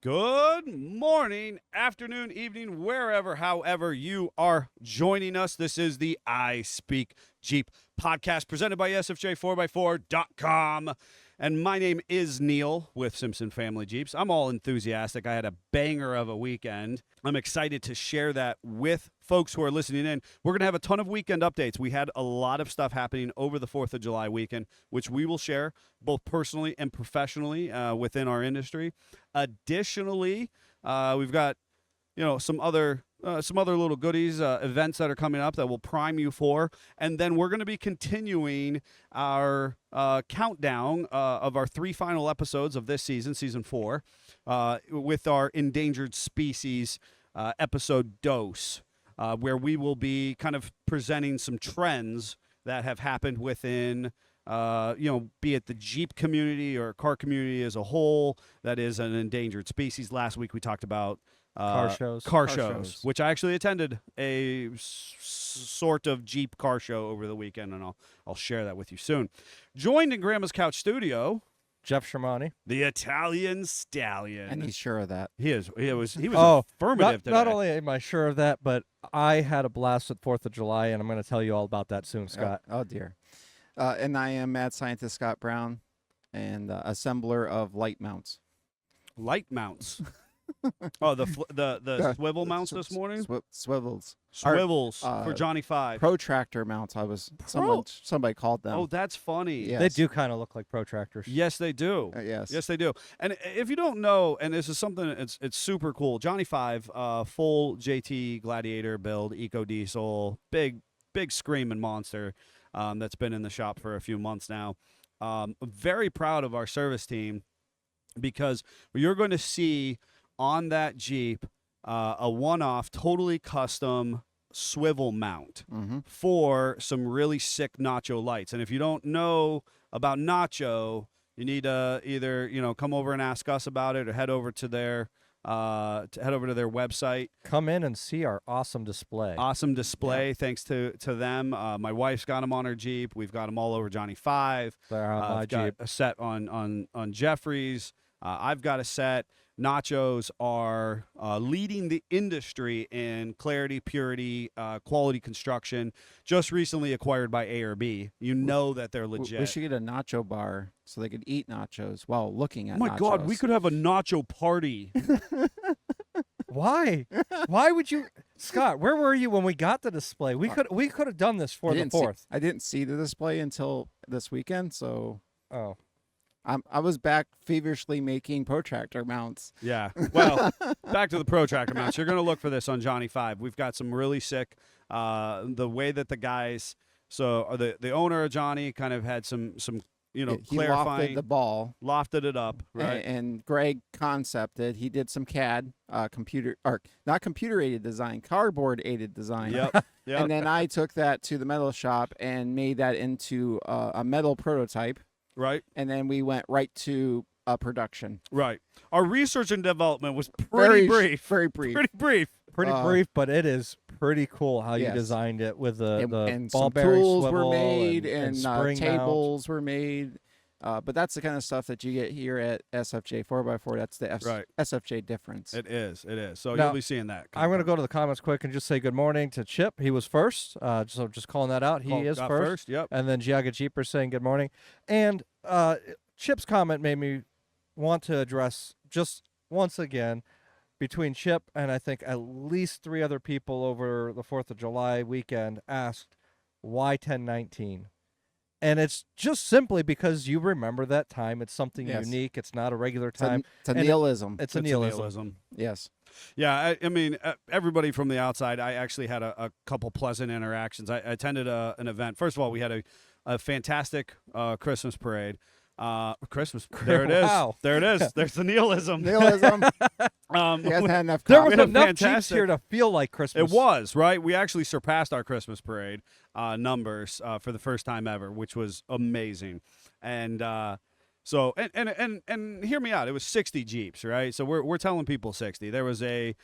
Good morning, afternoon, evening, wherever, however you are joining us. This is the I Speak Jeep podcast presented by SFJ4x4.com. And my name is Neil with Simpson Family Jeeps. I'm all enthusiastic. I had a banger of a weekend. I'm excited to share that with folks who are listening in. We're going to have a ton of weekend updates. We had a lot of stuff happening over the 4th of July weekend, which we will share both personally and professionally within our industry. Additionally, we've got some other little goodies, events that are coming up that will prime you for. And then we're going to be continuing our countdown of our 3 final episodes of this season, season 4, with our endangered species episode dose, where we will be kind of presenting some trends that have happened within be it the Jeep community or car community as a whole that is an endangered species. Last week we talked about car shows, which I actually attended a sort of Jeep car show over the weekend, and I'll share that with you soon. Joined in Grandma's Couch Studio, Jeff Shermani, the Italian Stallion. And he's sure of that. He was affirmative today. Not only am I sure of that, but I had a blast at 4th of July, and I'm going to tell you all about that soon, Scott. Oh dear. And I am mad scientist Scott Brown, and assembler of light mounts. Light mounts. Oh, the swivel mounts this morning? Swivels. Swivels for Johnny 5. Protractor mounts. Somebody called them. Oh, that's funny. Yes. They do kind of look like protractors. Yes, they do. Yes. Yes, they do. And if you don't know, and this is something, it's super cool. Johnny 5, full JT Gladiator build, Eco Diesel, big screaming monster that's been in the shop for a few months now. Very proud of our service team because you're going to see on that Jeep a one-off, totally custom swivel mount for some really sick Nacho lights. And if you don't know about Nacho, you need to either come over and ask us about it or head over to their website. Come in and see our awesome display. Yeah. Thanks to them. My wife's got them on her Jeep. We've got them all over Johnny 5. They're on my got Jeep. a set on Jeffrey's. I've got a set. Nachos are leading the industry in clarity, purity, quality construction. Just recently acquired by A&B. You know that they're legit. We should get a nacho bar so they could eat nachos while looking at nachos. Oh my God, we could have a nacho party. Why? Why would you, Scott? Where were you when we got the display? We could have done this for the 4th. I didn't see the display until this weekend, so Oh. I was back feverishly making protractor mounts. Yeah. Well, back to the protractor mounts. You're going to look for this on Johnny 5. We've got some really sick, the way that the guys, so the owner of Johnny kind of had some He clarifying. lofted the ball. Lofted it up, right? And Greg concepted. He did some CAD, not computer-aided design, cardboard-aided design. Yep. And then I took that to the metal shop and made that into a metal prototype. Right. And then we went right to production. Right. Our research and development was pretty brief. Very brief. Pretty brief. Pretty brief, but it is pretty cool how you designed it with the and ball some bearing tools swivel were made and spring tables were made. But that's the kind of stuff that you get here at SFJ 4x4. That's the SFJ difference. It is. So Now, you'll be seeing that. I'm going to go to the comments quick and just say good morning to Chip. He was first. So just calling that out. He is first. Yep. And then Giaga Jeeper saying good morning. And Chip's comment made me want to address just once again between Chip and I think at least 3 other people over the 4th of July weekend asked, why 1019? And it's just simply because you remember that time. It's something unique. It's not a regular time. It's a nihilism. It's a nihilism. Yes. Yeah, I mean, everybody from the outside, I actually had a couple pleasant interactions. I attended an event. First of all, we had a fantastic Christmas parade. Christmas. There it is. Wow. There it is. There's the nihilism. Nihilism. He hasn't had enough There coffee. was enough Jeeps here to feel like Christmas. It was, right? We actually surpassed our Christmas parade numbers for the first time ever, which was amazing. And so, and hear me out. It was 60 Jeeps, right? So we're telling people 60. There was a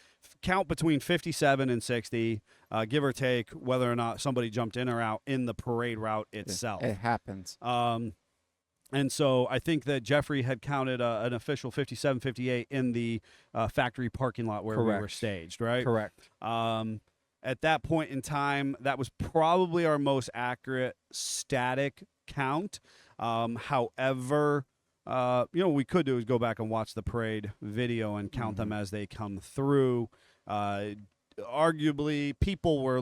count between 57 and 60, give or take, whether or not somebody jumped in or out in the parade route itself. It happens. And so I think that Jeffrey had counted an official 57, 58 in the factory parking lot where we were staged, right? Correct. At that point in time, that was probably our most accurate static count. However, what we could do is go back and watch the parade video and count them as they come through. Arguably, people were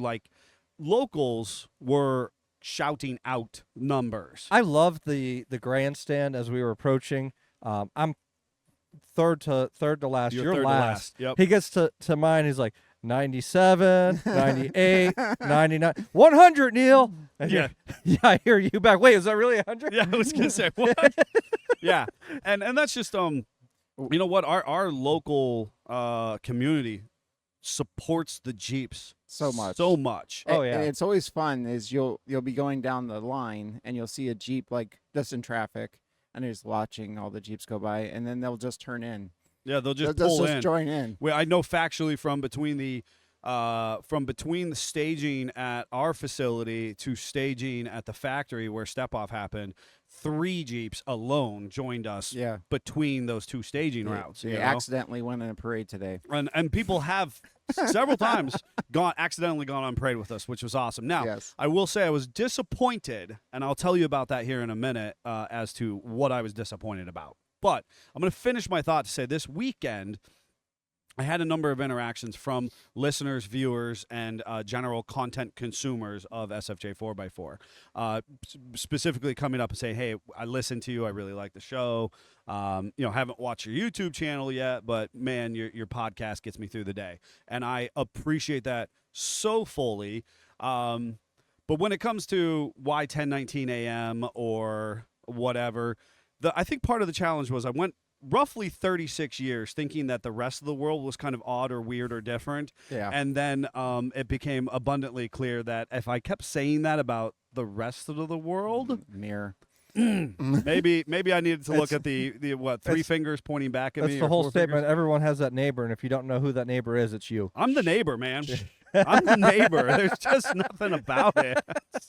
locals were shouting out numbers. I loved the grandstand as we were approaching. I'm third to last. You're last. Yep. He gets to mine. He's like 97, 98, 99, 100. Neil. And Yeah. Yeah. I hear you back. Wait, is that really 100? Yeah, I was gonna say what? Yeah, and that's just you know what, our local community supports the Jeeps so much. Oh yeah. And it's always fun is you'll be going down the line and you'll see a Jeep just in traffic and they're just watching all the Jeeps go by and then they'll just turn in. Yeah, they'll just they'll pull just in. join in. I know factually from between the staging at our facility to staging at the factory where step-off happened, 3 Jeeps alone joined us between those 2 staging routes. They accidentally went in a parade today. And people have several times accidentally gone on parade with us, which was awesome. Now, I will say I was disappointed, and I'll tell you about that here in a minute as to what I was disappointed about. But I'm going to finish my thought to say this weekend, I had a number of interactions from listeners, viewers, and general content consumers of SFJ 4x4, specifically coming up and saying, hey, I listened to you. I really like the show. Haven't watched your YouTube channel yet, but, man, your podcast gets me through the day. And I appreciate that so fully. But when it comes to why 10:19 a.m. or whatever, I think part of the challenge was I went roughly 36 years thinking that the rest of the world was kind of odd or weird or different. Yeah. And then it became abundantly clear that if I kept saying that about the rest of the world, mirror. maybe I needed to look at the 3 fingers pointing back at me. That's the whole 4 statement. fingers? Everyone has that neighbor, and if you don't know who that neighbor is, it's you. I'm the neighbor, man. I'm the neighbor. There's just nothing about it.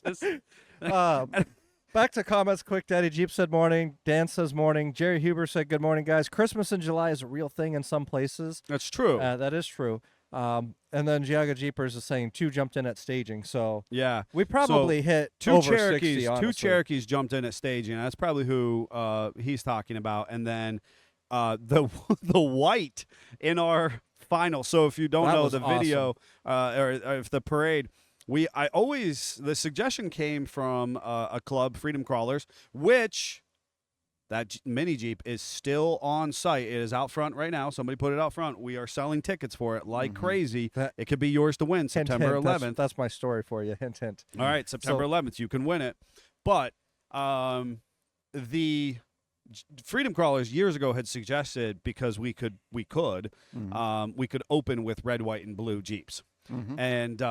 It's just, Back to comments quick. Daddy Jeep said morning. Dan says morning. Jerry Huber said good morning, guys. Christmas in July is a real thing in some places. that's true. That is true. And then Giaga Jeepers is saying 2 jumped in at staging. So Yeah. we probably hit 2 over Cherokees. 60, honestly. 2 Cherokees jumped in at staging. That's probably who he's talking about. And then the white in our final. So if you don't That know was the video or if the parade, the suggestion came from a club, Freedom Crawlers, which that mini Jeep is still on site. It is out front right now. Somebody put it out front. We are selling tickets for it like crazy. It could be yours to win Hint, September hint. 11th. That's my story for you. Hint, hint. All right, September 11th, you can win it. But the Freedom Crawlers years ago had suggested because we could open with red, white, and blue Jeeps. And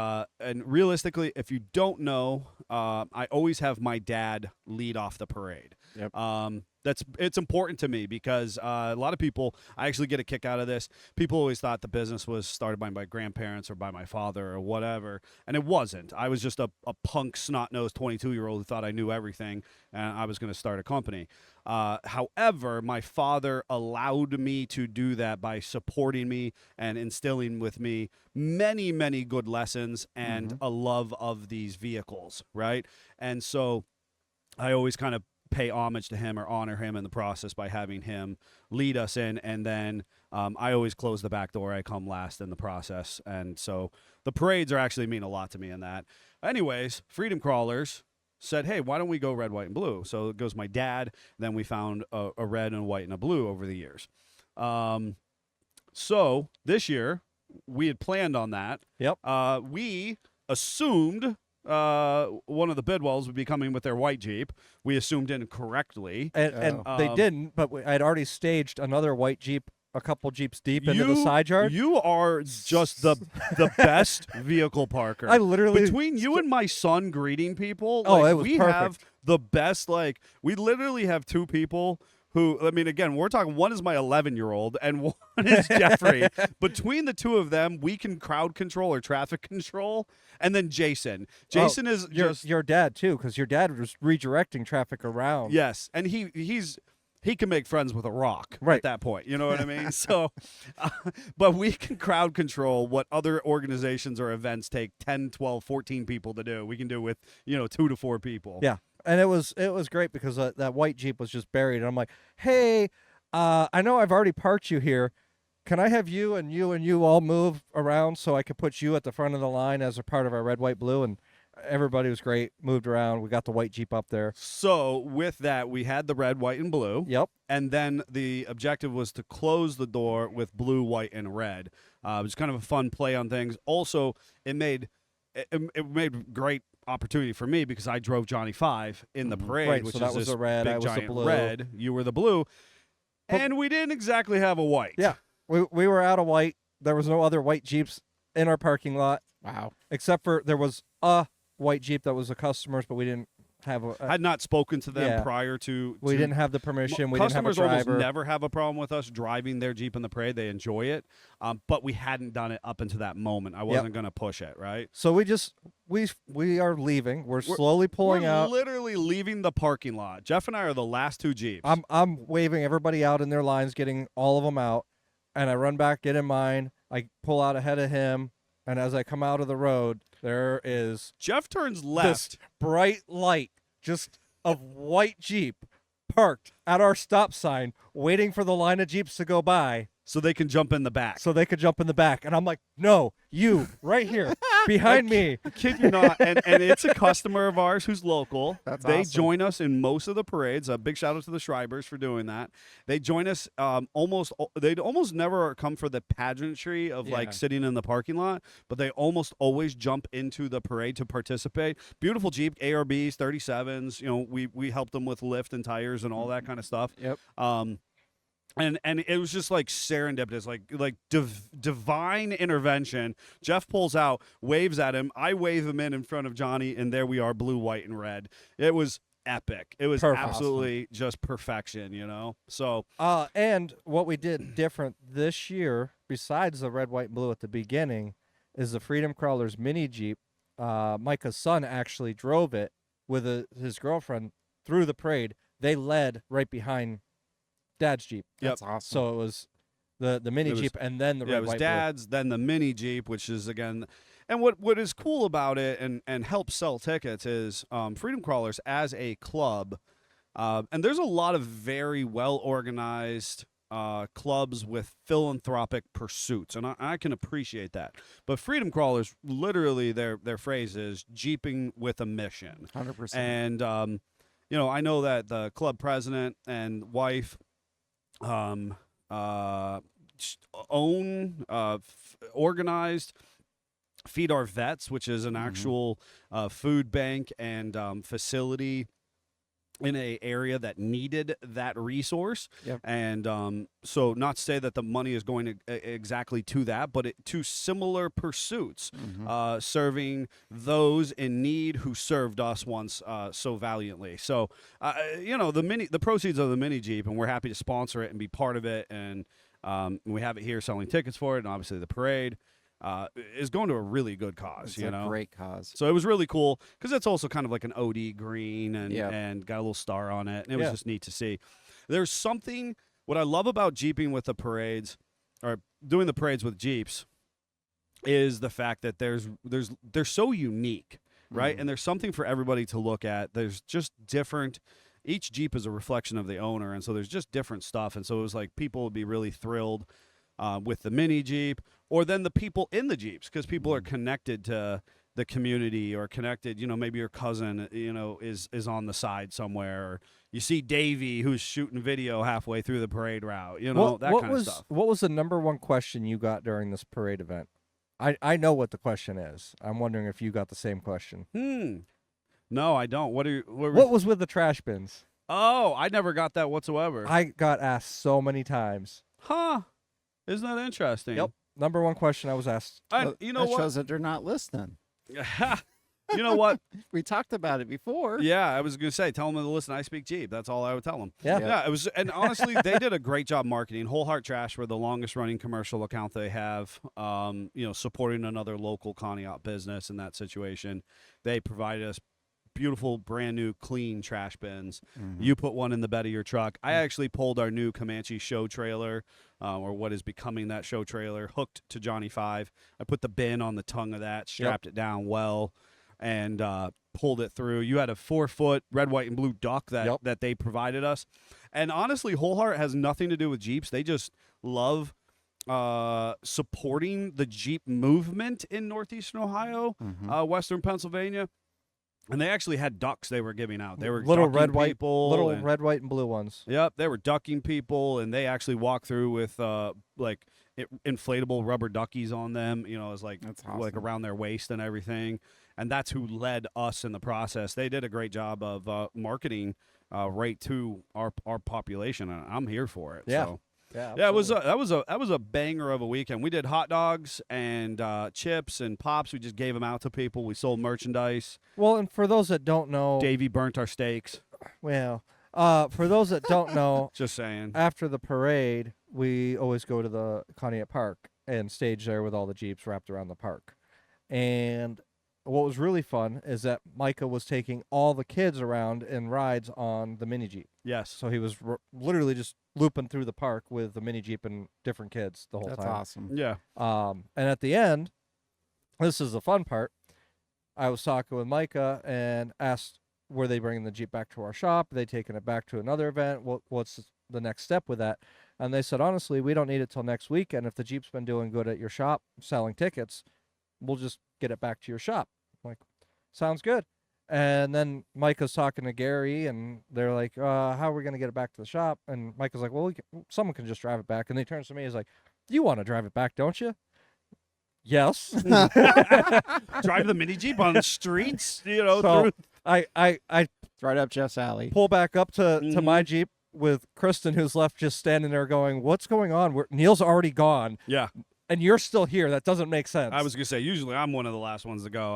realistically, if you don't know, I always have my dad lead off the parade. Yep. It's important to me because a lot of people, I actually get a kick out of this. People always thought the business was started by my grandparents or by my father or whatever, and it wasn't. I was just a punk, snot-nosed 22-year-old who thought I knew everything, and I was going to start a company. However, my father allowed me to do that by supporting me and instilling with me many, many good lessons and a love of these vehicles, right? And so I always kind of pay homage to him or honor him in the process by having him lead us in, and then I always close the back door. I come last in the process, and so the parades actually mean a lot to me in that. Anyways, Freedom Crawlers said, hey, why don't we go red, white, and blue? So it goes my dad, then we found a red and a white and a blue over the years. So this year, we had planned on that. Yep. We assumed one of the Bidwells would be coming with their white Jeep. We assumed incorrectly. And they didn't, but I'd already staged another white Jeep a couple Jeeps deep into the side yard. You are just the best vehicle parker. I literally between you and my son greeting people, it was we perfect. have the best. We literally have 2 people who, I mean, again, we're talking one is my 11-year-old and one is Jeffrey. Between the two of them, we can crowd control or traffic control. And then Jason. Jason is your dad, too, because your dad was redirecting traffic around. Yes, and he can make friends with a rock Right. at that point. You know what I mean? So, but we can crowd control what other organizations or events take 10, 12, 14 people to do. We can do with, 2 to 4 people. Yeah. And it was great because that white Jeep was just buried. And I'm like, hey, I know I've already parked you here. Can I have you and you all move around so I could put you at the front of the line as a part of our red, white, blue? And everybody was great, moved around. We got the white Jeep up there. So with that, we had the red, white, and blue. Yep. And then the objective was to close the door with blue, white, and red. It was kind of a fun play on things. Also, it made great opportunity for me because I drove Johnny 5 in the parade, Right, which so that is was this the red, big I was the giant blue. red. You were the blue. But- And we didn't exactly have a white. Yeah. We were out of white. There was no other white Jeeps in our parking lot, Wow. except for there was a white Jeep that was a customer's, but we didn't have I had not spoken to them Yeah. prior to. we didn't have the permission. We didn't have a Customers almost driver. never have a problem with us driving their Jeep in the parade. They enjoy it, but we hadn't done it up until that moment. I wasn't going to push it, right? So we are leaving. We're slowly pulling We're out. literally leaving the parking lot. Jeff and I are the last 2 Jeeps. I'm waving everybody out in their lines, getting all of them out, and I run back, get in mine. I pull out ahead of him, and as I come out of the road, there is Jeff turns this left. bright light, just of white Jeep parked at our stop sign, waiting for the line of Jeeps to go by So they can jump in the back. so they could jump in the back. And I'm like, no, you right here behind me. Kid you not, and it's a customer of ours who's local. That's they awesome. join us in most of the parades. A big shout out to the Schreibers for doing that. They join us they'd almost never come for the pageantry of Yeah. like sitting in the parking lot, but they almost always jump into the parade to participate. Beautiful Jeep, ARBs, 37s. We helped them with lift and tires and all that kind of stuff. Yep. And it was just like serendipitous, like divine intervention. Jeff pulls out, waves at him. I wave him in front of Johnny, and there we are, blue, white, and red. It was epic. It was Perfect. absolutely just perfection, So And what we did different this year, besides the red, white, and blue at the beginning, is the Freedom Crawlers mini Jeep. Micah's son actually drove it with his girlfriend through the parade. They led right behind Dad's Jeep. That's awesome. So it was the mini It was- Jeep and then the it red, was white, Dad's, then the mini Jeep, which is again, and what is cool about it and helps sell tickets is Freedom Crawlers as a club, and there's a lot of very well organized clubs with philanthropic pursuits, and I can appreciate that. But Freedom Crawlers, literally, their phrase is Jeeping with a mission. 100%. And I know that the club president and wife organized Feed Our Vets, which is an actual food bank and facility in a area that needed that resource. Yep. And so not to say that the money is going to exactly to that, but to similar pursuits, serving those in need who served us once so valiantly. So, the proceeds of the mini Jeep, and we're happy to sponsor it and be part of it. And we have it here selling tickets for it. And obviously the parade is going to a really good cause, It's a great cause. So it was really cool because it's also kind of like an OD green and Yeah. and got a little star on it. And it was Yeah. just neat to see. There's something, what I love about Jeeping with the parades or doing the parades with Jeeps is the fact that they're so unique, right? And there's something for everybody to look at. There's just different. Each Jeep is a reflection of the owner. And so there's just different stuff. And so it was like people would be really thrilled with the mini Jeep, or then the people in the Jeeps, because people are connected to the community or connected, maybe your cousin, is on the side somewhere, or you see Davey who's shooting video halfway through the parade route, that kind of stuff. What was the number one question you got during this parade event? I know what the question is. I'm wondering if you got the same question. No, I don't. What was with the trash bins? Oh, I never got that whatsoever. I got asked so many times. Huh. Isn't that interesting? Yep. Number one question I was asked. And you know that what? shows that they're not listening. You know what? We talked about it before. Yeah, I was going to say, tell them to listen. I speak Jeep. That's all I would tell them. Yeah. Yeah, it was, and honestly, they did a great job marketing. Whole Heart Trash were the longest running commercial account they have. Supporting another local Conneaut business in that situation. They provided us beautiful, brand new, clean trash bins. Mhm. You put one in the bed of your truck. I actually pulled our new Comanche show trailer, or what is becoming that show trailer, hooked to Johnny 5. I put the bin on the tongue of that, strapped it down well, and pulled it through. You had a 4-foot red, white, and blue duck that they provided us. And honestly, Whole Heart has nothing to do with Jeeps. They just love supporting the Jeep movement in northeastern Ohio, western Pennsylvania. And they actually had ducks they were giving out. They were little ducking red, white, people. little red, white, and blue ones. Yep, they were ducking people, and they actually walked through with inflatable rubber duckies on them. You know, it was That's awesome. like around their waist and everything. And that's who led us in the process. They did a great job of marketing right to our population, and I'm here for it. Yeah. So. Yeah, Yeah, it was that was a banger of a weekend. We did hot dogs and chips and pops. We just gave them out to people. We sold merchandise. Well, and for those that don't know, Davey burnt our steaks. well, for those that don't know, Just saying. after the parade, we always go to the Conneaut Park and stage there with all the Jeeps wrapped around the park. And what was really fun is that Micah was taking all the kids around in rides on the mini Jeep. Yes. So he was literally just looping through the park with the mini Jeep and different kids the whole That's time. awesome. Yeah. And at the end, this is the fun part. I was talking with Micah and asked, were they bringing the Jeep back to our shop? Are they taking it back to another event? What's the next step with that? And they said, honestly, we don't need it till next weekend. If the Jeep's been doing good at your shop, selling tickets, we'll just get it back to your shop. I'm like, sounds good. And then Micah's talking to Gary, and they're like, how are we going to get it back to the shop? And Micah's like, well, someone can just drive it back. And he turns to me, he's like, you want to drive it back, don't you? Yes. Drive the mini Jeep on the streets, So through. I It's right up Jeff's alley. pull back up to my Jeep with Kristen, who's left just standing there going, what's going on? Neil's already gone, Yeah. and you're still here. That doesn't make sense. I was going to say, usually I'm one of the last ones to go.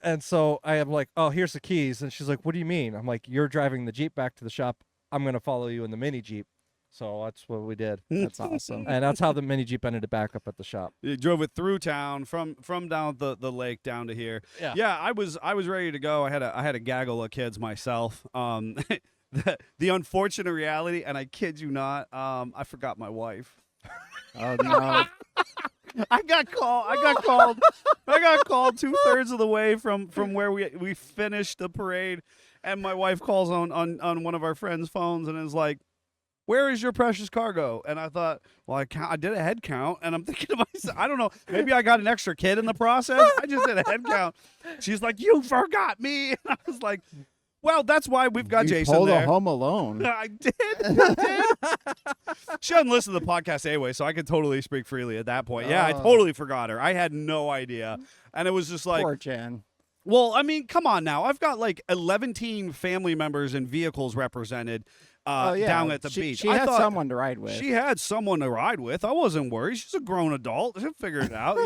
And so I am like, oh, here's the keys. And she's like, what do you mean? I'm like, you're driving the Jeep back to the shop. I'm going to follow you in the mini Jeep. So that's what we did. That's awesome. And that's how the mini Jeep ended up back up at the shop. You drove it through town from down the lake down to here. Yeah. Yeah, I was ready to go. I had a gaggle of kids myself. The unfortunate reality, and I kid you not, I forgot my wife. Oh no. I got called 2/3 of the way from where we finished the parade, and my wife calls on one of our friends' phones and is like, where is your precious cargo? And I thought, well, I did a head count, and I'm thinking to myself, I don't know, maybe I got an extra kid in the process. I just did a head count. She's like, you forgot me. And I was like, well, that's why we've got You Jason pulled there. a Home Alone. I did. She doesn't listen to the podcast anyway, so I could totally speak freely at that point. Yeah, I Oh. totally forgot her. I had no idea. And it was just like, Poor Jen. well, I mean, come on now. I've got like 11 family members and vehicles represented down at the beach. She I had thought someone to ride with. She had someone to ride with. I wasn't worried. She's a grown adult. She'll figure it out,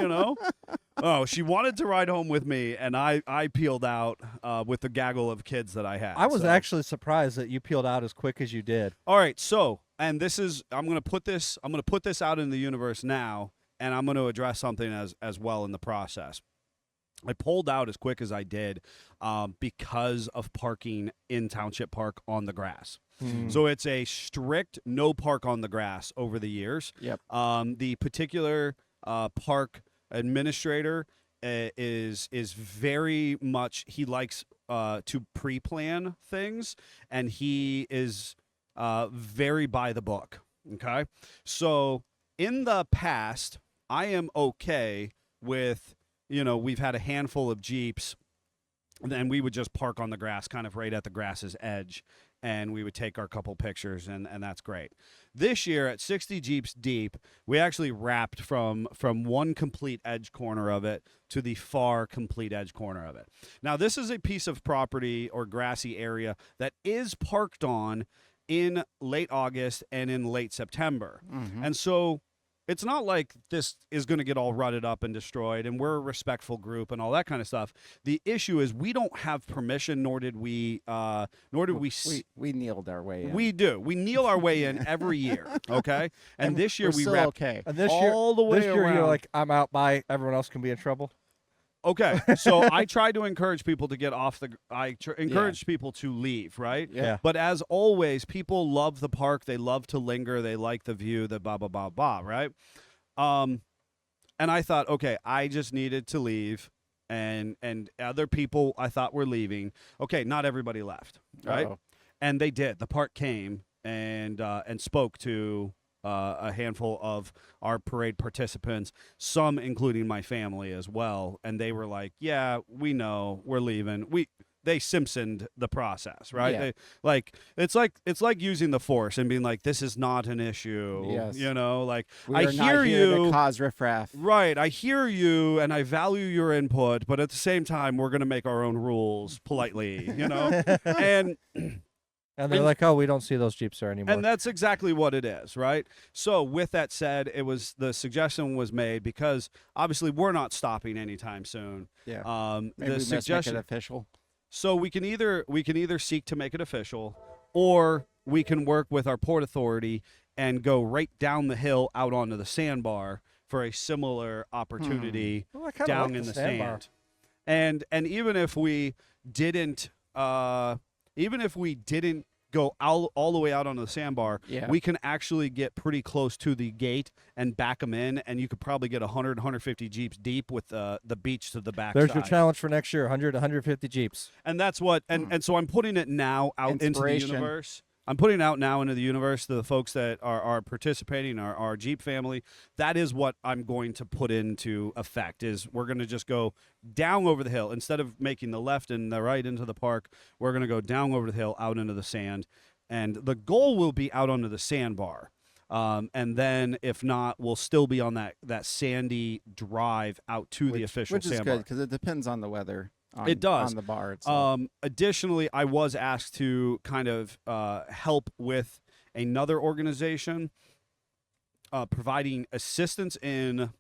Oh, she wanted to ride home with me, and I peeled out with the gaggle of kids that I had. I was so. actually surprised that you peeled out as quick as you did. All right, so, and this is, I'm going to put this out in the universe now, and I'm going to address something as well in the process. I pulled out as quick as I did because of parking in Township Park on the grass. So it's a strict no park on the grass over the years. Yep. The particular park administrator is very much, he likes to pre-plan things, and he is very by the book. Okay, so in the past, I am okay with, we've had a handful of Jeeps, and then we would just park on the grass, kind of right at the grass's edge, and we would take our couple pictures, and that's great. This year, at 60 Jeeps deep, we actually wrapped from one complete edge corner of it to the far complete edge corner of it. Now, this is a piece of property or grassy area that is parked on in late August and in late September. And so it's not like this is going to get all rutted up and destroyed, and we're a respectful group and all that kind of stuff. The issue is we don't have permission, nor did we We kneeled our way in. we do. We kneel our way in every year, okay? And this year we're we still wrapped okay. And this all the way year you're around. like, I'm out. Bye. Everyone else can be in trouble. Okay, so I tried to encourage people to get off the. Encouraged people to leave, right? Yeah. But as always, people love the park. They love to linger. They like the view. The blah blah blah blah. Right. And I thought, okay, I just needed to leave, and other people I thought were leaving. Okay, not everybody left, right? Uh-oh. And they did. The park came and spoke to a handful of our parade participants, some including my family as well, and they were like, "Yeah, we know, we're leaving." They Simpsoned the process, right? Yeah. It's like using the Force and being like, "This is not an issue." Yes. You know, like We I are not hear here you. to cause riffraff. Right, I hear you, and I value your input, but at the same time, we're going to make our own rules politely, you know? And they're like, oh, we don't see those Jeeps there anymore. And that's exactly what it is, right? So with that said, the suggestion was made because obviously we're not stopping anytime soon. Yeah. The Maybe we must make suggestion. it official. So we can either seek to make it official, or we can work with our Port Authority and go right down the hill out onto the sandbar for a similar opportunity Well, I kinda down like in the sandbar. sand. And even if we didn't go all the way out onto the sandbar, Yeah. we can actually get pretty close to the gate and back them in, and you could probably get 100, 150 Jeeps deep with the beach to the back There's your side. challenge for next year: 100, 150 Jeeps. And that's what, and so I'm putting it now out into the Inspiration. universe. I'm putting it out now into the universe to the folks that are participating, our Jeep family. That is what I'm going to put into effect, is we're going to just go down over the hill. Instead of making the left and the right into the park, we're going to go down over the hill out into the sand. And the goal will be out onto the sandbar. And then if not, we'll still be on that sandy drive out to the official Which is sandbar. good because it depends on the weather. It does. On the bar itself. Additionally, I was asked to kind of help with another organization providing assistance in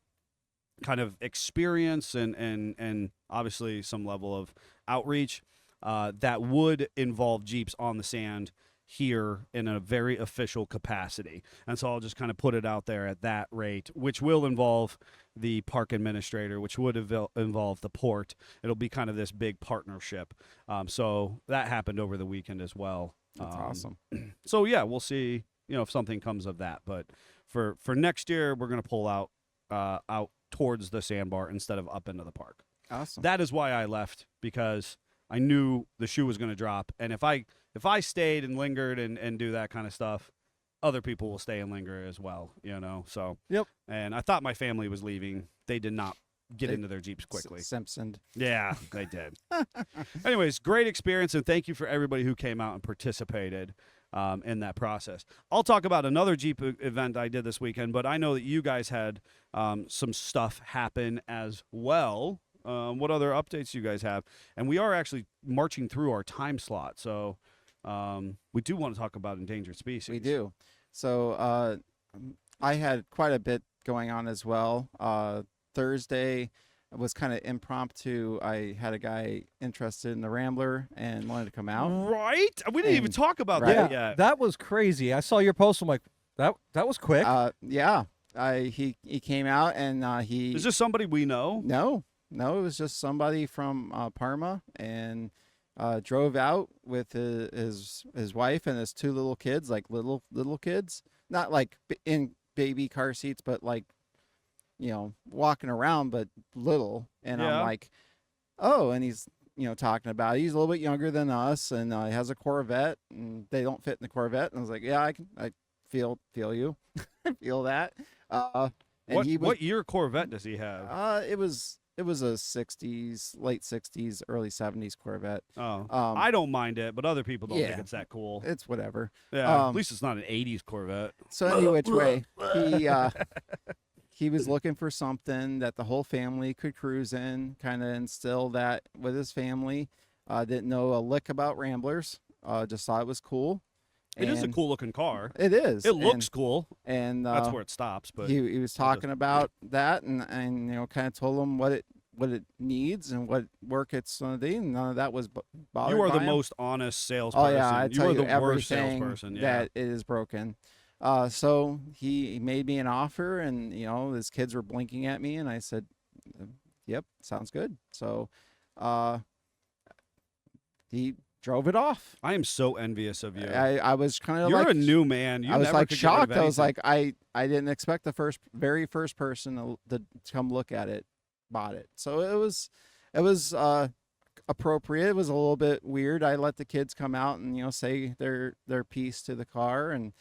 kind of experience and obviously some level of outreach that would involve Jeeps on the sand here in a very official capacity. And so I'll just kind of put it out there at that rate, which will involve the park administrator, which would involve the port. It'll be kind of this big partnership. So that happened over the weekend as well. That's awesome. So yeah, we'll see, if something comes of that. But for next year, we're going to pull out towards the sandbar instead of up into the park. Awesome. That is why I left, because I knew the shoe was going to drop. And if I stayed and lingered and do that kind of stuff, other people will stay and linger as well, So Yep. And I thought my family was leaving. They did not get into their Jeeps quickly. Simpsoned. Yeah, they did. Anyways, great experience, and thank you for everybody who came out and participated in that process. I'll talk about another Jeep event I did this weekend, but I know that you guys had some stuff happen as well. What other updates you guys have? And we are actually marching through our time slot, so we do want to talk about endangered species. We do. So I had quite a bit going on as well. Thursday was kind of impromptu. I had a guy interested in the Rambler and wanted to come out. Right? We didn't even And- talk about right. that Yeah, yet. that was crazy. I saw your post. I'm like, that was quick. Yeah. He came out and he. Is this somebody we know? No, it was just somebody from Parma, and drove out with his wife and his two little kids, like little kids, not like in baby car seats, but like, walking around, but little. And Yeah. I'm like, oh, and he's talking about it. He's a little bit younger than us, and he has a Corvette, and they don't fit in the Corvette. And I was like, yeah, I feel you, I feel that. And What year Corvette does he have? It was a '60s, late '60s, early '70s Corvette. Oh, Um, I don't mind it, but other people don't think yeah. it's that cool. It's whatever. Yeah, at least it's not an '80s Corvette. So any which way, he was looking for something that the whole family could cruise in, kind of instill that with his family. Didn't know a lick about Ramblers. Just thought it was cool. It is a And cool looking car. It is. It looks cool. And That's where it stops. But he was talking about that, and kind of told him what it needs and what work it's going to do. And none of that was bothered you are by the him. most honest salesperson. Oh yeah, I tell are you the worst everything salesperson. Yeah. that it is broken. So he made me an offer, and his kids were blinking at me, and I said, "Yep, sounds good." So he drove it off. I am so envious of you. I was kind of You're like a new man. You I was never like could get rid of shocked. I was anything. like, I didn't expect the very first person to come look at it bought it. So it was appropriate. It was a little bit weird. I let the kids come out and say their piece to the car, and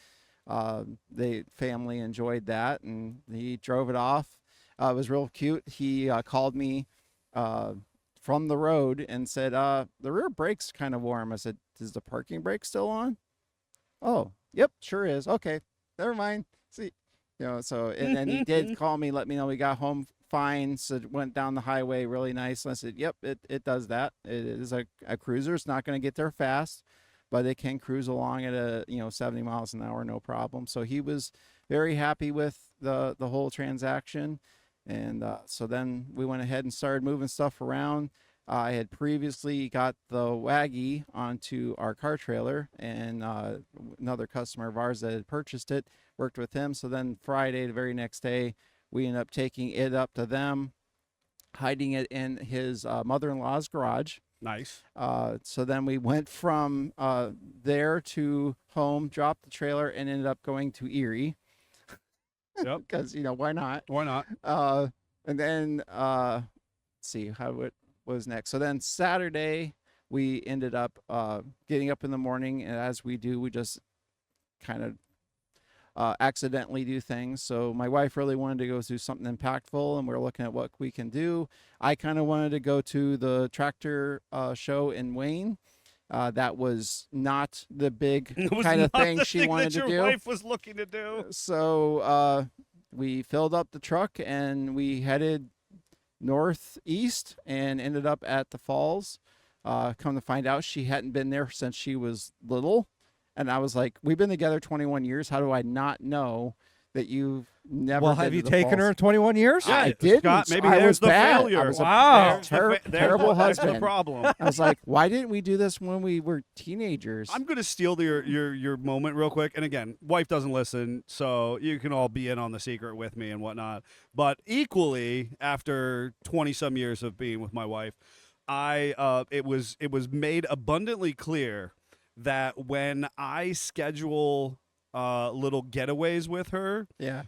the family enjoyed that, and he drove it off. It was real cute. He called me from the road and said, the rear brake's kind of warm. I said, is the parking brake still on? Oh, yep, sure is. Okay, never mind. See, so, and then he did call me, let me know we got home fine. So went down the highway really nice. And I said, yep, it does that. It is a cruiser. It's not going to get there fast, but it can cruise along at 70 miles an hour, no problem. So he was very happy with the whole transaction. And so then we went ahead and started moving stuff around. I had previously got the Waggy onto our car trailer, and another customer of ours that had purchased it, worked with him. So then Friday, the very next day, we ended up taking it up to them, hiding it in his mother-in-law's garage. Nice. So then we went from there to home, dropped the trailer, and ended up going to Erie. Yep. Because, why not? Why not? And then, let's see how it was next. So then Saturday, we ended up getting up in the morning, and as we do, we just kind of accidentally do things. So my wife really wanted to go do something impactful, and we're looking at what we can do. I kind of wanted to go to the tractor show in Wayne. That was not the big kind of thing she wanted to do. Your wife was looking to do. So we filled up the truck and we headed northeast and ended up at the falls. Come to find out, she hadn't been there since she was little. And I was like, we've been together 21 years. How do I not know that you've never Well, been have to you the taken falls? her in 21 years? I didn't. Scott, maybe I there's was the bad. failure. I was Wow. a terrible That's the husband. problem. I was like, why didn't we do this when we were teenagers? I'm gonna steal your moment real quick. And again, wife doesn't listen, so you can all be in on the secret with me and whatnot. But equally, after 20 some years of being with my wife, it was made abundantly clear that when I schedule little getaways with her, Yeah.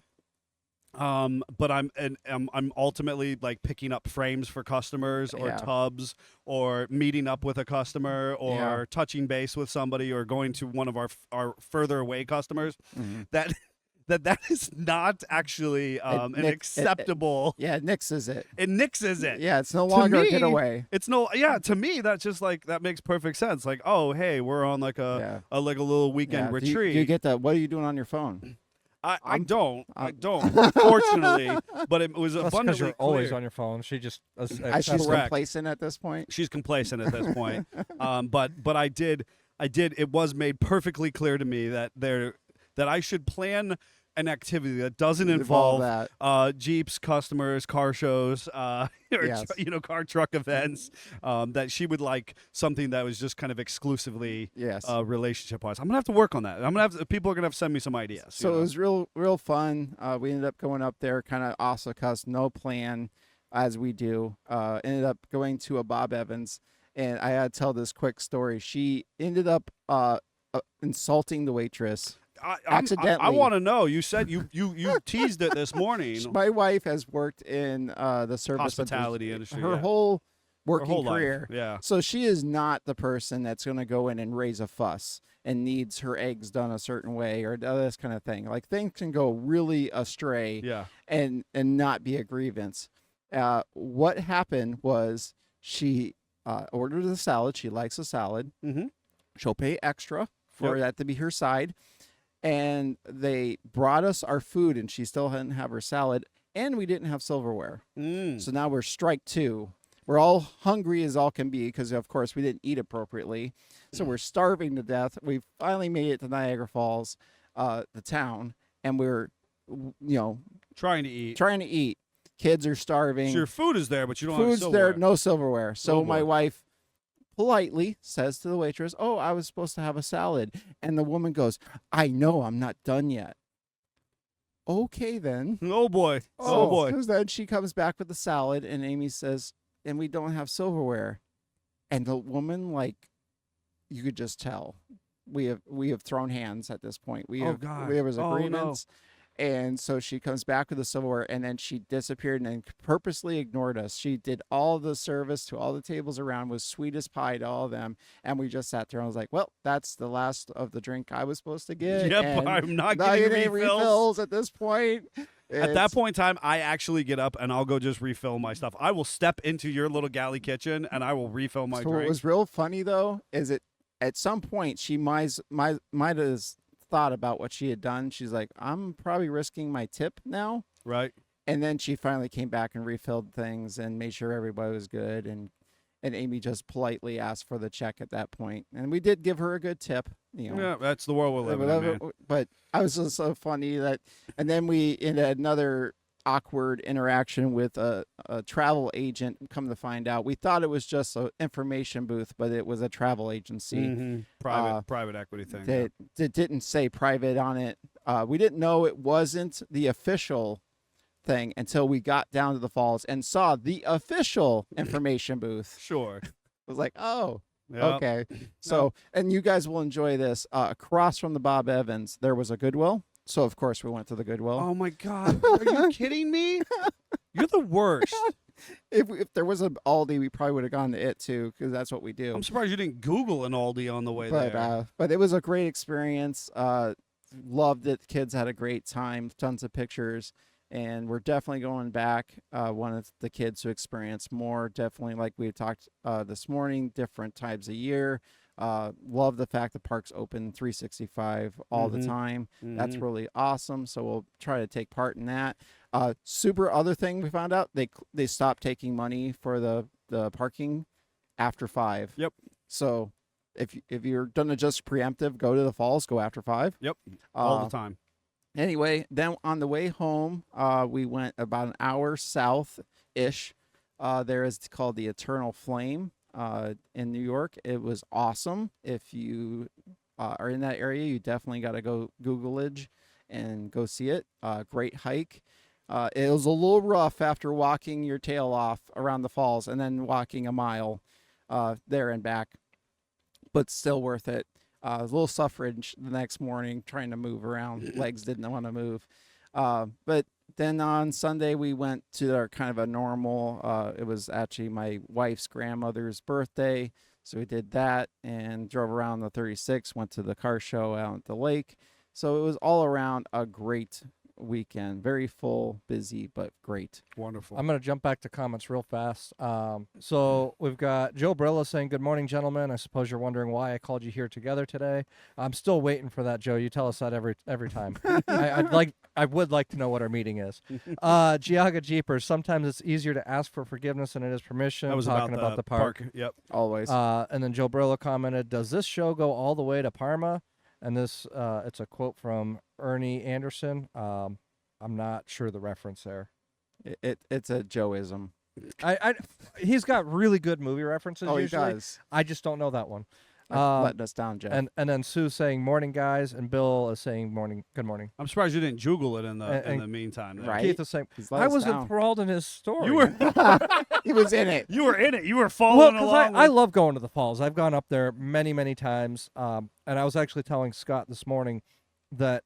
but I'm ultimately like picking up frames for customers or Yeah. tubs or meeting up with a customer or Yeah. touching base with somebody or going to one of our further away customers. Mhm. That is not actually an acceptable. Yeah, nixes it. It nixes it. Yeah, it's no longer me, a getaway. It's no, yeah. To me, that's just like that makes perfect sense. Like, oh, hey, we're on like a little weekend Yeah. retreat. Do you get that? What are you doing on your phone? I don't, unfortunately, but it was That's abundantly because you're always clear. on your phone. She just She's Correct. complacent at this point. She's complacent at this point. But I did. It was made perfectly clear to me that I should plan an activity that doesn't involve that. Jeeps, customers, car shows, or Yes. car truck events. That she would like something that was just kind of exclusively Yes. relationship wise. I'm gonna have to work on that. People are gonna have to send me some ideas. So it was real fun. We ended up going up there, kind of also cause no plan, as we do. Ended up going to a Bob Evans, and I had to tell this quick story. She ended up insulting the waitress. Accidentally. I want to know. You said you teased it this morning. My wife has worked in the service Hospitality industry. her yeah. whole working Her whole life, career. Yeah. So she is not the person that's going to go in and raise a fuss and needs her eggs done a certain way or this kind of thing. Like things can go really astray Yeah. and not be a grievance. What happened was she ordered a salad. She likes a salad. Mm-hmm. She'll pay extra for Yep. that to be her side. And they brought us our food, and she still hadn't have her salad, and we didn't have silverware. Mm. So now we're strike two. we're all hungry as all can be because, of course, we didn't eat appropriately. So we're starving to death. We finally made it to Niagara Falls, the town, and we're, Trying to eat. trying to eat. Kids are starving. So your food is there, but you don't have Food's silverware. there, no silverware. So Oh, my boy. wife politely says to the waitress, "Oh, I was supposed to have a salad." And the woman goes, "I know, I'm not done yet." Okay, then. Oh boy. Oh boy. Because then she comes back with the salad, and Amy says, "And we don't have silverware." And the woman, like, you could just tell, we have thrown hands at this point. We Oh, have God. we have his Oh, no. agreements. And so she comes back with the silverware, and then she disappeared and then purposely ignored us. She did all the service to all the tables around, was sweet as pie to all of them. And we just sat there and was like, well, that's the last of the drink I was supposed to get. Yep, and I'm not not getting getting refills. at this point. At that point in time, I actually get up and I'll go just refill my stuff. I will step into your little galley kitchen and I will refill my So what drink. was real funny, though, is at some point she might have thought about what she had done. She's like, I'm probably risking my tip now. Right. And then she finally came back and refilled things and made sure everybody was good. And Amy just politely asked for the check at that point. And we did give her a good tip. Yeah, that's the world we're living in, man. But I was just so funny that, and then we in another awkward interaction with a travel agent. Come to find out, we thought it was just an information booth, but it was a travel agency. Mhm. Private equity thing. That didn't say private on it. We didn't know it wasn't the official thing until we got down to the falls and saw the official information booth. Sure. I was like, oh, Yep. okay. So, and you guys will enjoy this. Across from the Bob Evans, there was a Goodwill. So, of course, we went to the Goodwill. Oh my God. Are you kidding me? You're the worst. If there was an Aldi, we probably would have gone to it too, because that's what we do. I'm surprised you didn't Google an Aldi on the way there. But it was a great experience. Loved it. Kids had a great time. Tons of pictures. And we're definitely going back. Wanted the kids to experience more. Definitely, like we talked this morning, different times a year. Love the fact the park's open 365 all the time. That's really awesome. So we'll try to take part in that. Super other thing we found out, they stopped taking money for the parking after 5. Yep. So if you're gonna just preemptive, go to the falls, go after 5. Yep. All the time. Anyway, then on the way home, we went about an hour south-ish. There is called the Eternal Flame in New York. It was awesome. If you are in that area, you definitely got to go Googleage and go see it. Great hike. It was a little rough after walking your tail off around the falls and then walking a mile there and back, but still worth it. A little suffrage the next morning trying to move around. Legs didn't want to move. But then on Sunday, we went to our kind of a normal, it was actually my wife's grandmother's birthday. So we did that and drove around the 36, went to the car show out at the lake. So it was all around a great weekend. Very full, busy, but great. Wonderful. I'm going to jump back to comments real fast. So we've got Joe Brilla saying, good morning, gentlemen. I suppose you're wondering why I called you here together today. I'm still waiting for that, Joe. You tell us that every time. I would like to know what our meeting is. Giaga Jeepers, sometimes it's easier to ask for forgiveness than it is permission. That was talking about the park. Yep. Always. And then Joe Brilla commented, does this show go all the way to Parma? And this, it's a quote from Ernie Anderson. I'm not sure the reference there. It's a Joeism. He's got really good movie references. Oh, usually. he does. I just don't know that one. Letting us down, Jeff. And then Sue saying morning, guys, and Bill is saying morning, good morning. I'm surprised you didn't Google it in the And meantime. There. Right. Keith is saying, He's let I us was down. enthralled in his story. You were He was in it. you were in it. You were well, following because along. I love going to the falls. I've gone up there many, many times. And I was actually telling Scott this morning that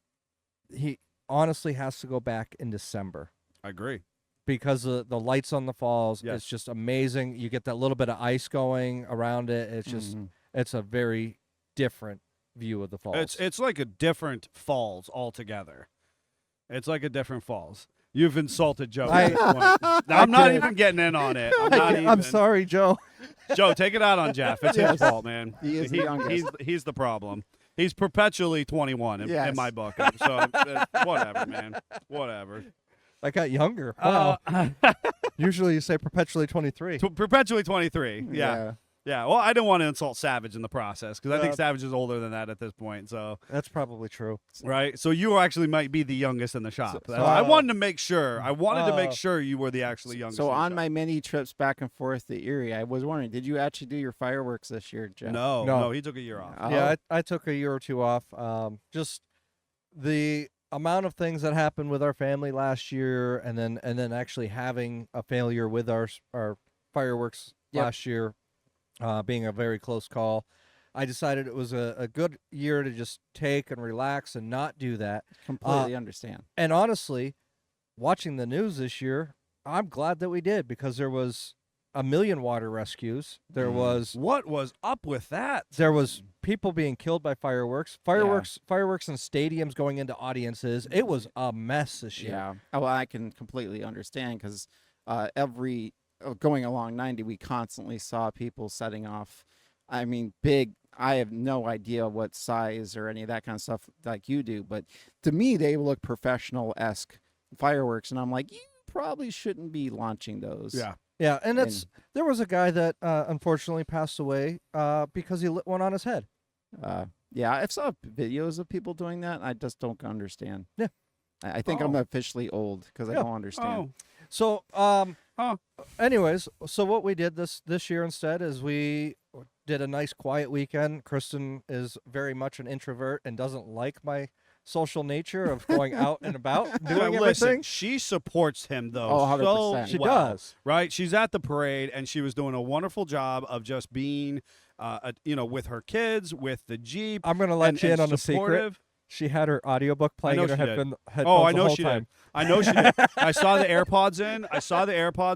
he honestly has to go back in December. I agree. Because the lights on the falls, Yes. it's just amazing. You get that little bit of ice going around it. It's just, it's a very different view of the falls. It's like a different falls altogether. It's like a different falls. You've insulted Joe. at this point. I'm not even getting in on it. I'm sorry, Joe. Joe, take it out on Jeff. It's his fault, man. He is the youngest. He's the problem. He's perpetually 21 in Yes. my book. So whatever, man. Whatever. I got younger. Wow. Usually you say perpetually 23. Perpetually 23. Yeah. Yeah. Well, I didn't want to insult Savage in the process because I think Savage is older than that at this point. So That's probably true. right. So you actually might be the youngest in the shop. So- I wanted to make sure. I wanted to make sure you were the actually youngest. So in the on shop. my many trips back and forth to Erie, I was wondering, did you actually do your fireworks this year, Jeff? No, he took a year off. Oh. Yeah, I took a year or two off. Just the amount of things that happened with our family last year, and then actually having a failure with our fireworks last year, being a very close call. I decided it was a good year to just take and relax and not do that. Completely understand. And honestly, watching the news this year, I'm glad that we did because there was a million water rescues. There was What was up with that? there was people being killed by fireworks. Fireworks in stadiums going into audiences. It was a mess this year. Yeah. Oh, well, I can completely understand because going along 90, we constantly saw people setting off. I mean, big. I have no idea what size or any of that kind of stuff like you do, but to me, they look professional-esque fireworks, and I'm like, you probably shouldn't be launching those. Yeah. Yeah, and there was a guy that unfortunately passed away because he lit one on his head. Yeah, I've saw videos of people doing that. I just don't understand. Yeah. I think I'm officially old because I don't understand. So, anyways, so what we did this year instead is we did a nice quiet weekend. Kristen is very much an introvert and doesn't like my social nature of going out and about doing Listen, everything. she supports him though. Oh, 100%. So She well, does. right? She's at the parade and she was doing a wonderful job of just being, with her kids, with the Jeep. I'm gonna let and, you in and on a secret. supportive. She had her audiobook playing know in her she did. headphones Oh, I the know whole she time. did. I know she did. I saw the AirPods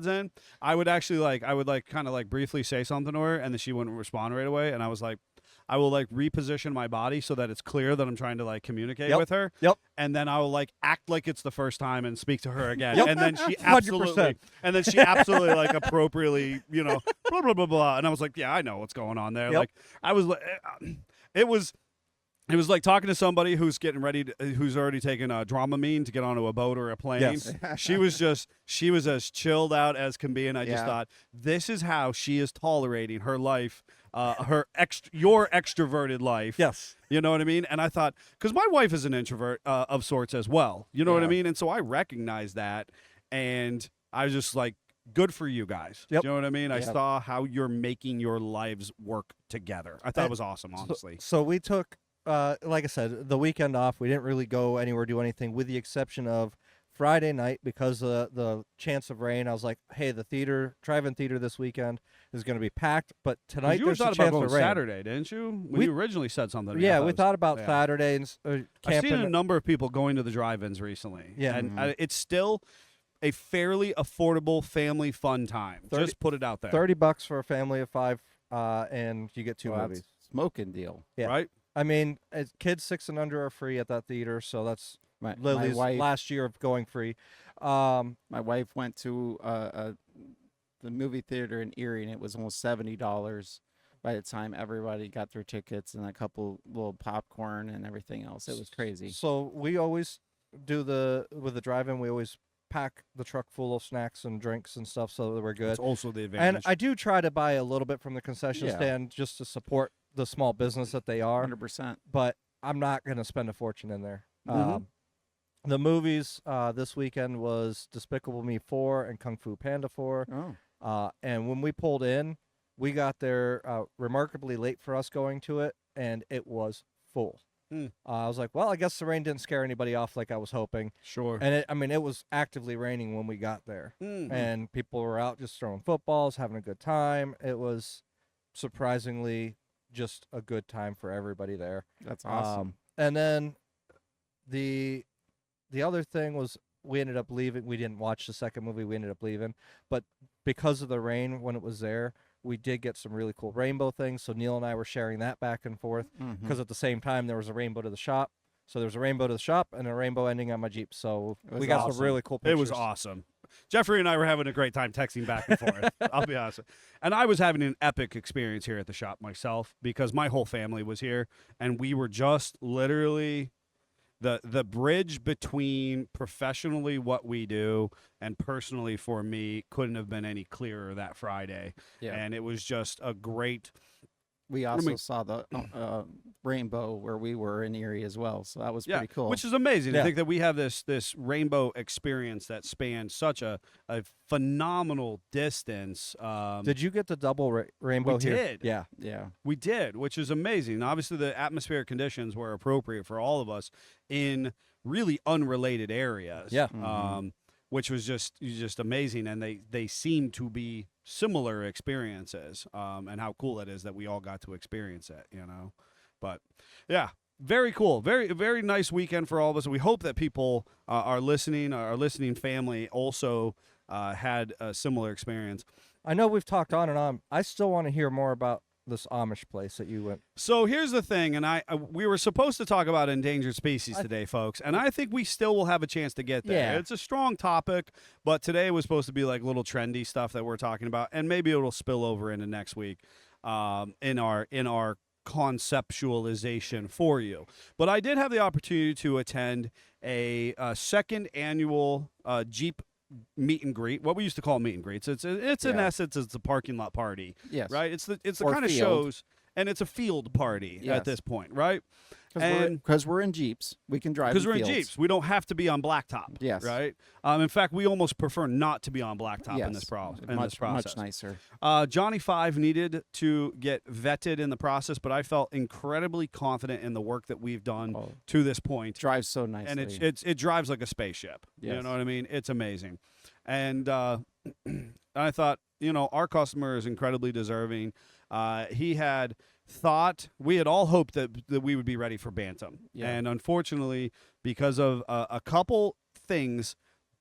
in. I would actually kind of briefly say something to her, and then she wouldn't respond right away. And I was like, I will reposition my body so that it's clear that I'm trying to communicate with her. Yep. And then I will act like it's the first time and speak to her again. Yep. And then she 100%. absolutely, appropriately, blah blah blah blah. And I was like, yeah, I know what's going on there. Yep. It was like talking to somebody who's getting ready who's already taken a Dramamine to get onto a boat or a plane. Yes. She was as chilled out as can be, and I just thought, this is how she is tolerating her life, your extroverted life. Yes. You know what I mean? And I thought, because my wife is an introvert of sorts as well. You know what I mean? And so I recognize that, and I was just like, good for you guys. Yep. You know what I mean? I saw how you're making your lives work together. I thought it was awesome, honestly. So we took, like I said, the weekend off. We didn't really go anywhere, do anything, with the exception of Friday night because of the chance of rain. I was like, hey, the drive-in theater this weekend is going to be packed, but tonight you there's thought a chance about going of rain. Saturday, didn't you? You originally said something. Yeah, we thought about Saturday and I've camping. seen a number of people going to the drive-ins recently. Yeah. And it's still a fairly affordable family fun time. Just put it out there. $30 for a family of 5, and you get 2 Well, movies. that's a smoking deal. Yeah. Right? I mean, kids 6 and under are free at that theater, so that's My Lily's wife, last year of going free. my wife went to the movie theater in Erie, and it was almost $70 by the time everybody got their tickets and a couple little popcorn and everything else. It was crazy. So we always do with the drive-in. We always pack the truck full of snacks and drinks and stuff so that we're good. It's also the And advantage. I do try to buy a little bit from the concession Yeah. stand just to support the small business that they are. 100%. But I'm not going to spend a fortune in there. Mhm. The movies this weekend was Despicable Me 4 and Kung Fu Panda 4. Oh, And when we pulled in, we got there remarkably late for us going to it, and it was full. I was like, well, I guess the rain didn't scare anybody off like I was hoping. Sure. And it was actively raining when we got there. And people were out just throwing footballs, having a good time. It was surprisingly just a good time for everybody there. that's awesome. And then the other thing was we ended up leaving. We didn't watch the second movie. We ended up leaving. But because of the rain when it was there, we did get some really cool rainbow things. So Neil and I were sharing that back and forth because at the same time there was a rainbow to the shop. So there was a rainbow to the shop and a rainbow ending on my Jeep. So we got some really cool pictures. It was awesome. Jeffrey and I were having a great time texting back and forth. I'll be honest. And I was having an epic experience here at the shop myself because my whole family was here, and we were just literally the bridge between professionally what we do and personally for me couldn't have been any clearer that Friday. Yeah. And it was just a great. We also saw the rainbow where we were in Erie as well, so that was pretty cool. Which is amazing to Yeah. think that we have this rainbow experience that spans such a phenomenal distance. Did you get the double rainbow We here? did. Yeah. Yeah. We did, which is amazing. Obviously, the atmospheric conditions were appropriate for all of us in really unrelated areas. Yeah. Which was just amazing, and they seem to be similar experiences. And how cool it is that we all got to experience it, But yeah, very cool, very very nice weekend for all of us. We hope that people our listening family also had a similar experience. I know we've talked on and on. I still want to hear more about this Amish place that you went. So here's the thing, and we were supposed to talk about endangered species today, folks, and I think we still will have a chance to get there. Yeah. It's a strong topic, but today was supposed to be like little trendy stuff that we're talking about, and maybe it'll spill over into next week in our conceptualization for you. But I did have the opportunity to attend a second annual Jeep meet and greet, what we used to call meet and greets. It's in essence, it's a parking lot party. Yes. Right? It's the Or kind of field. shows, and it's a field party Yes. at this point, right? Because we're in Jeeps, we can drive. Because we're in fields. Jeeps, we don't have to be on blacktop. Yes. Right. In fact, we almost prefer not to be on blacktop in Yes. this process. Much nicer. Johnny 5 needed to get vetted in the process, but I felt incredibly confident in the work that we've done to this point. Drives so nicely. And it drives like a spaceship. You Yes. know what I mean? It's amazing. And I thought, our customer is incredibly deserving. He had thought, we had all hoped that we would be ready for Bantam. Yeah. And unfortunately, because of a couple things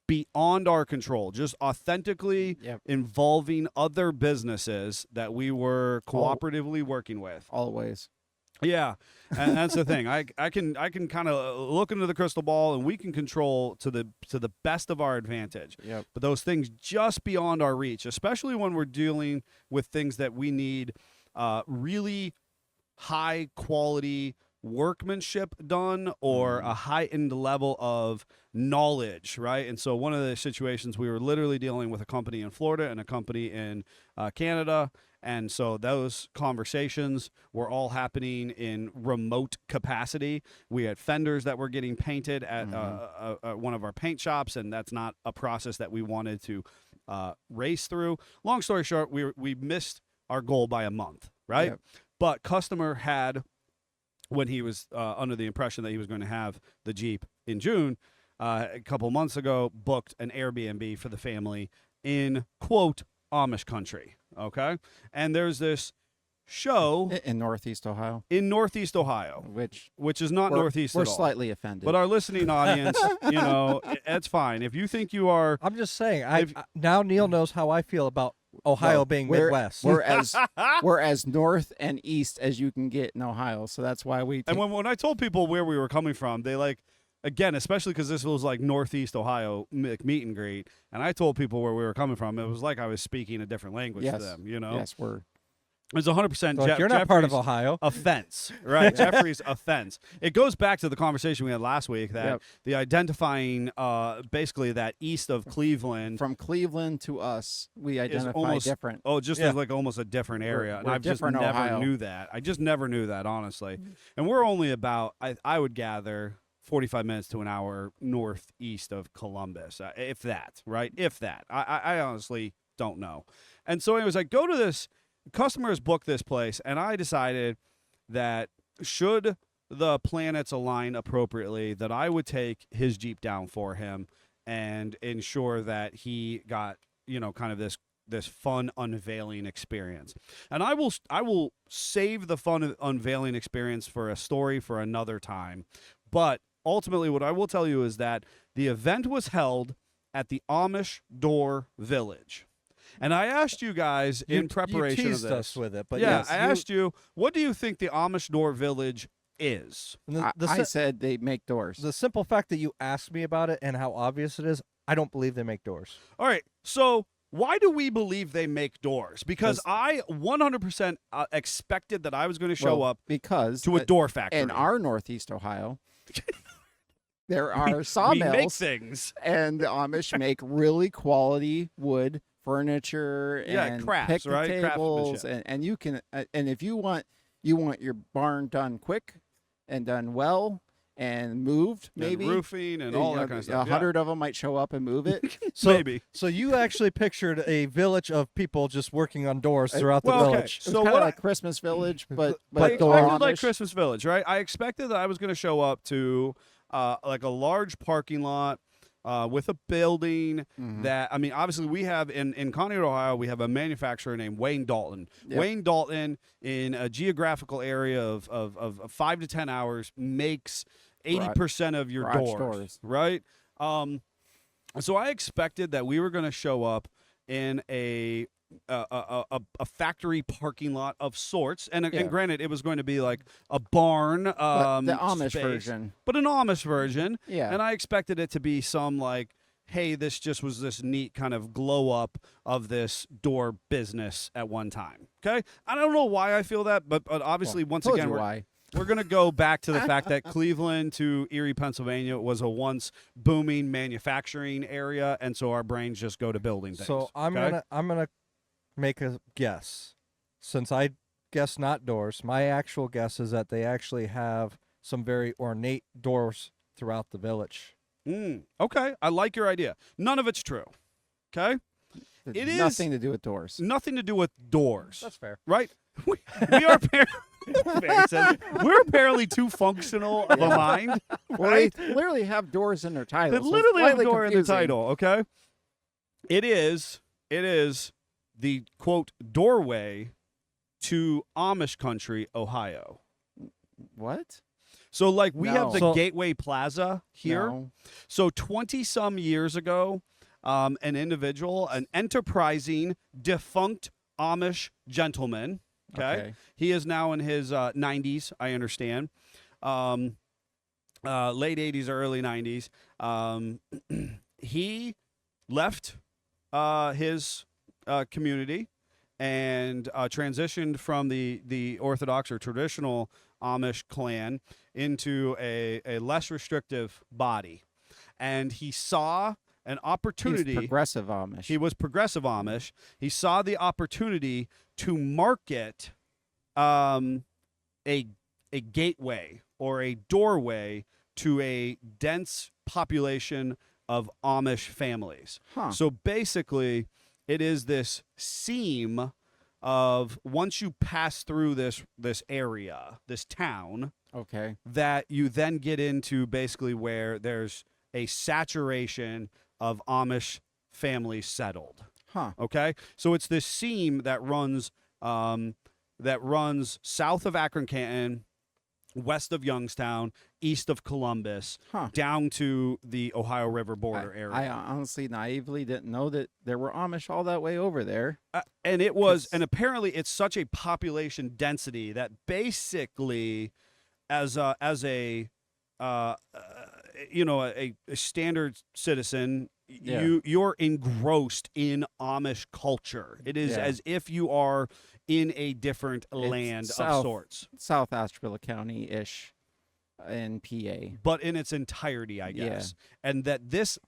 beyond our control, just authentically Yep. involving other businesses that we were cooperatively working with. Always. Yeah, and that's the thing. I can kind of look into the crystal ball, and we can control to the best of our advantage. Yep. But those things just beyond our reach, especially when we're dealing with things that we need really high quality workmanship done or a heightened level of knowledge, right? And so one of the situations, we were literally dealing with a company in Florida and a company in Canada. And so those conversations were all happening in remote capacity. We had fenders that were getting painted at one of our paint shops, and that's not a process that we wanted to race through. Long story short, we missed our goal by a month, right? Yep. But customer had, when he was under the impression that he was going to have the Jeep in June, a couple months ago, booked an Airbnb for the family in, quote, Amish country, okay? And there's this show In Northeast Ohio. in Northeast Ohio, which is not Northeast we're at all. slightly offended. But our listening audience, it's fine. If you think you are... I'm just saying. Now Neil knows how I feel about Ohio being Midwest. We're as north and east as you can get in Ohio, so that's why we. And when I told people where we were coming from, they again, especially because this was like Northeast Ohio meet and greet, and I told people where we were coming from, it was like I was speaking a different language to them, Yes, we're. It's 100% Look, you're not part of Ohio. offense, right? Jeffrey's offense. It goes back to the conversation we had last week that the identifying, basically that east of Cleveland. From Cleveland to us, we identify different. Oh, just as like almost a different area. We're and I've just different never Ohio. knew that. I just never knew that, honestly. And we're only about, I would gather, 45 minutes to an hour northeast of Columbus, if that, right? If that. I honestly don't know. And so anyways, I go to this, customers book this place, and I decided that should the planets align appropriately, that I would take his Jeep down for him and ensure that he got, kind of this fun unveiling experience. And I will save the fun unveiling experience for a story for another time. But ultimately, what I will tell you is that the event was held at the Amish Door Village. And I asked you guys in preparation you of teased this. us with it, but yeah, yes, I asked you, what do you think the Amish Door Village is? I said they make doors. The simple fact that you asked me about it and how obvious it is, I don't believe they make doors. All right, so why do we believe they make doors? Because I 100% expected that I was going to show up because to a door factory. in our Northeast Ohio. there are We sawmills. make things. And the Amish make really quality wood furniture and crafts, picnic right? tables, Craftsmanship. and you can and if you want your barn done quick and done well and moved, maybe And roofing and all that kind of stuff. 100 of them might show up and move it. So, Maybe. So you actually pictured a village of people just working on doors throughout the well, okay. village. It's So kind what of I- like Christmas Village, but I door expected like Amish. Christmas Village, right? I expected that I was going to show up to like a large parking lot with a building that, I mean, obviously we have in Conneaut, Ohio, we have a manufacturer named Wayne Dalton. Yep. Wayne Dalton, in a geographical area of 5 to 10 hours, makes 80% of your Garage doors, doors. right? So I expected that we were going to show up in a factory parking lot of sorts, and granted, it was going to be like a barn, But the Amish space, version. but an Amish version. Yeah. And I expected it to be some like, hey, this just was this neat kind of glow up of this door business at one time. Okay, I don't know why I feel that, but obviously, once Told again, you why. we're going to go back to the fact that Cleveland to Erie, Pennsylvania was a once booming manufacturing area, and so our brains just go to building things. So I'm gonna make a guess. Since I guess not doors, my actual guess is that they actually have some very ornate doors throughout the village. Okay, I like your idea. None of it's true. Okay, It is- nothing to do with doors. nothing to do with doors. That's fair. Right? We are Barry says, we're apparently too functional of a mind. Well, Right? they literally have doors in their They titles. so it's literally have a slightly door in the confusing. title, okay? It is the, quote, doorway to Amish country, Ohio. What? So, like, we have the No. Gateway Plaza here. No. So 20-some years ago, an individual, an enterprising, defunct Amish gentleman, okay? He is now in his 90s, I understand. Late 80s, early 90s. He left his community and transitioned from the Orthodox or traditional Amish clan into a less restrictive body. And he saw an opportunity. He's progressive Amish. He was progressive Amish. He saw the opportunity to market a gateway or a doorway to a dense population of Amish families. Huh. So basically, it is this seam of once you pass through this area, this town, Okay. that you then get into basically where there's a saturation of Amish families settled. Huh. Okay, so it's this seam that runs south of Akron Canton, west of Youngstown, east of Columbus, Huh. down to the Ohio River border area. I honestly naively didn't know that there were Amish all that way over there. And it was, It's- and apparently it's such a population density that basically, as a standard citizen, Yeah. you're engrossed in Amish culture. It is Yeah. as if you are in a different land of south. sorts, South Ashtabula County ish in PA. but in its entirety, I Yeah. guess. And that this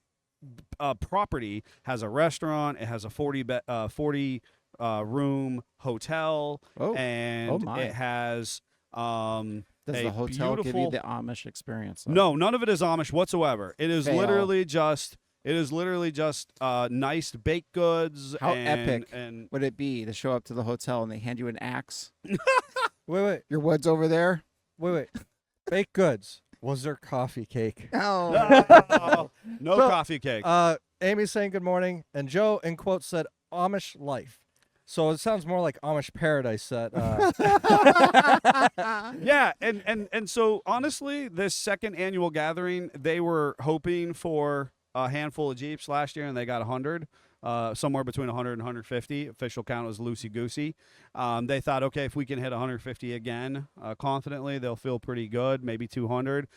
property has a restaurant, it has a 40 room hotel, Oh. and my. it has Does a the hotel give beautiful- you the Amish experience? though? No, none of it is Amish whatsoever. It is Fail. literally just nice baked goods. How and, epic and would it be to show up to the hotel and they hand you an axe? Wait. Your wood's over there? Baked goods. Was there coffee cake? Oh. no So, coffee cake. Amy's saying good morning, and Joe in quotes said Amish life. So it sounds more like Amish paradise that Yeah, and so honestly, this second annual gathering, they were hoping for a handful of Jeeps last year, and they got 100. Somewhere between 100 and 150. Official count was loosey-goosey. They thought, okay, if we can hit 150 again confidently, they'll feel pretty good, maybe 200.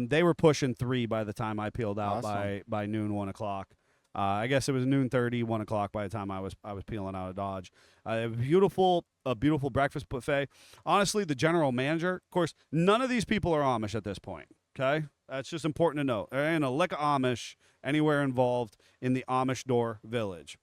They were pushing 3 by the time I peeled out by noon, 1 o'clock. I guess it was noon 30, 1 o'clock by the time I was peeling out of Dodge. A beautiful breakfast buffet. Honestly, the general manager, of course, none of these people are Amish at this point. Okay, That's just important to know. There ain't a lick of Amish anywhere involved in the Amish door village.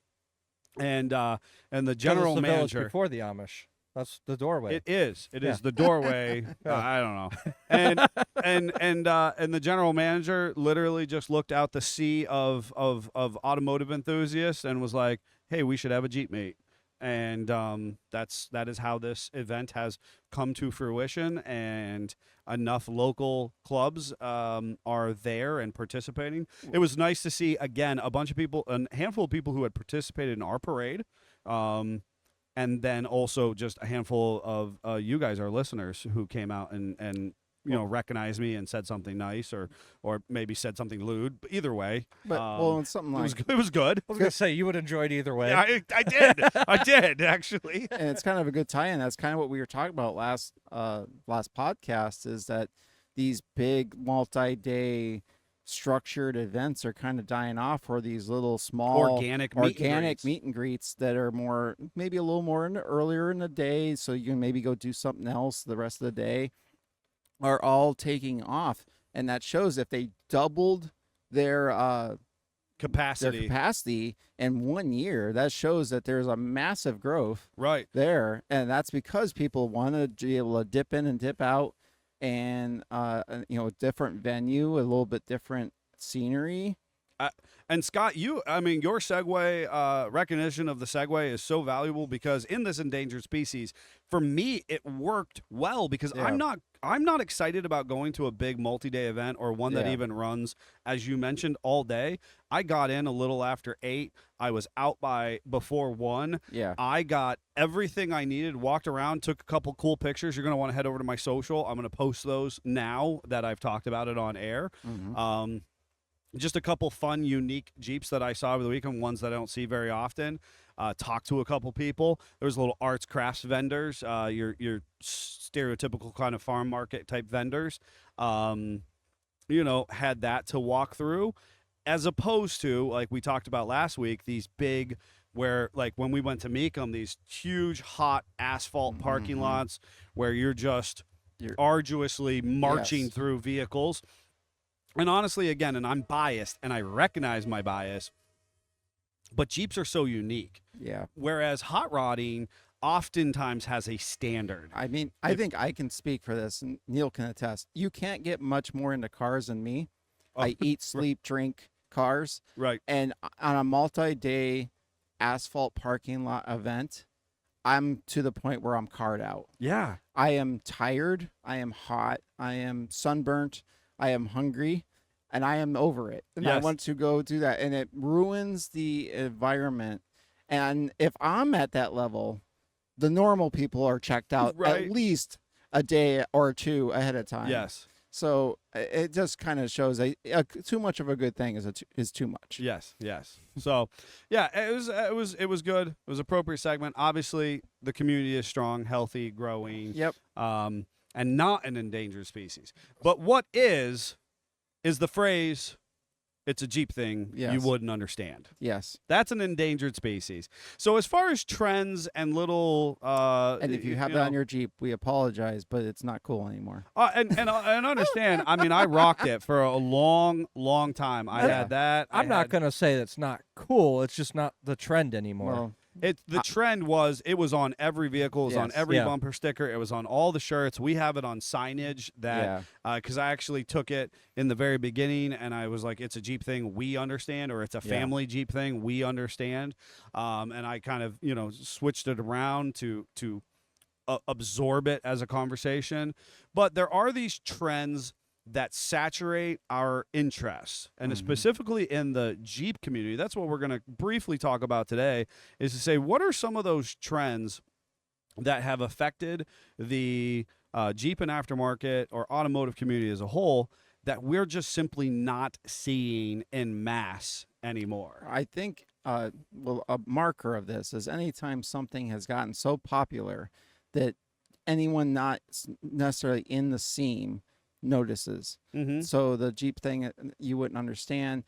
And the 'Cause it's general the village manager. before the Amish. That's the doorway. It is. It Yeah. is the doorway. I don't know. And the general manager literally just looked out the sea of automotive enthusiasts and was like, "Hey, we should have a Jeep meet." And that is how this event has come to fruition. And enough local clubs are there and participating. It was nice to see again a bunch of people, a handful of people who had participated in our parade. And then also just a handful of you guys, our listeners, who came out and recognized me and said something nice or maybe said something lewd. But either way, But it's something like it was good. I was gonna say you would enjoy it either way. Yeah, I did. I did actually. and it's kind of a good tie-in. That's kind of what we were talking about last podcast, is that these big multi-day structured events are kind of dying off for these little small Organic meet and greets that are more, maybe a little more earlier in the day, so you can maybe go do something else the rest of the day, are all taking off. And that shows if they doubled their capacity in 1 year, that shows that there's a massive growth Right. there. And that's because people want to be able to dip in and dip out, and different venue, a little bit different scenery. And Scott, your segue recognition of the segue is so valuable, because in this endangered species, for me, it worked well, because Yeah. I'm not excited about going to a big multi-day event or one that Yeah. even runs, as you mentioned, all day. I got in a little after 8. I was out by before 1. Yeah. I got everything I needed, walked around, took a couple cool pictures. You're going to want to head over to my social. I'm going to post those now that I've talked about it on air. Mhm. Just a couple fun, unique Jeeps that I saw over the weekend, ones that I don't see very often. Talked to a couple people. There was little arts, crafts vendors, your stereotypical kind of farm market type vendors. Had that to walk through, as opposed to, like we talked about last week, these big, where, like, when we went to Mecum, these huge, hot asphalt parking lots where you're arduously marching Yes. through vehicles. And honestly, again, and I'm biased, and I recognize my bias, but Jeeps are so unique. Yeah. Whereas hot rodding oftentimes has a standard. I mean, I think I can speak for this, and Neil can attest. You can't get much more into cars than me. I eat, sleep, drink cars. Right. And on a multi-day asphalt parking lot event, I'm to the point where I'm carred out. Yeah. I am tired. I am hot. I am sunburnt. I am hungry, and I am over it. And I Yes. want to go do that. And it ruins the environment. And if I'm at that level, the normal people are checked out Right. at least a day or two ahead of time. Yes. So it just kind of shows too much of a good thing is too much. Yes. Yes. So, yeah, it was good. It was appropriate segment. Obviously, the community is strong, healthy, growing. Yep. And not an endangered species. But what is the phrase, it's a Jeep thing, you Yes. wouldn't understand. Yes. That's an endangered species. So as far as trends and little And if you have that on your Jeep, we apologize, but it's not cool anymore. and understand, I mean, I rocked it for a long, long time. I Yeah. had that. I'm not gonna say that's not cool. It's just not the trend anymore. Well, The trend was, it was on every vehicle, it was on Yes. every Yeah. bumper sticker, it was on all the shirts. We have it on signage that, because I actually took it in the very beginning and I was like, it's a Jeep thing, we understand, or it's a Yeah. family Jeep thing, we understand. And I kind of, switched it around to absorb it as a conversation. But there are these trends that saturate our interests, and specifically in the Jeep community. That's what we're going to briefly talk about today, is to say, what are some of those trends that have affected the Jeep and aftermarket or automotive community as a whole that we're just simply not seeing in mass anymore? I think a marker of this is anytime something has gotten so popular that anyone not necessarily in the scene notices. Mm-hmm. So the Jeep thing, you wouldn't understand.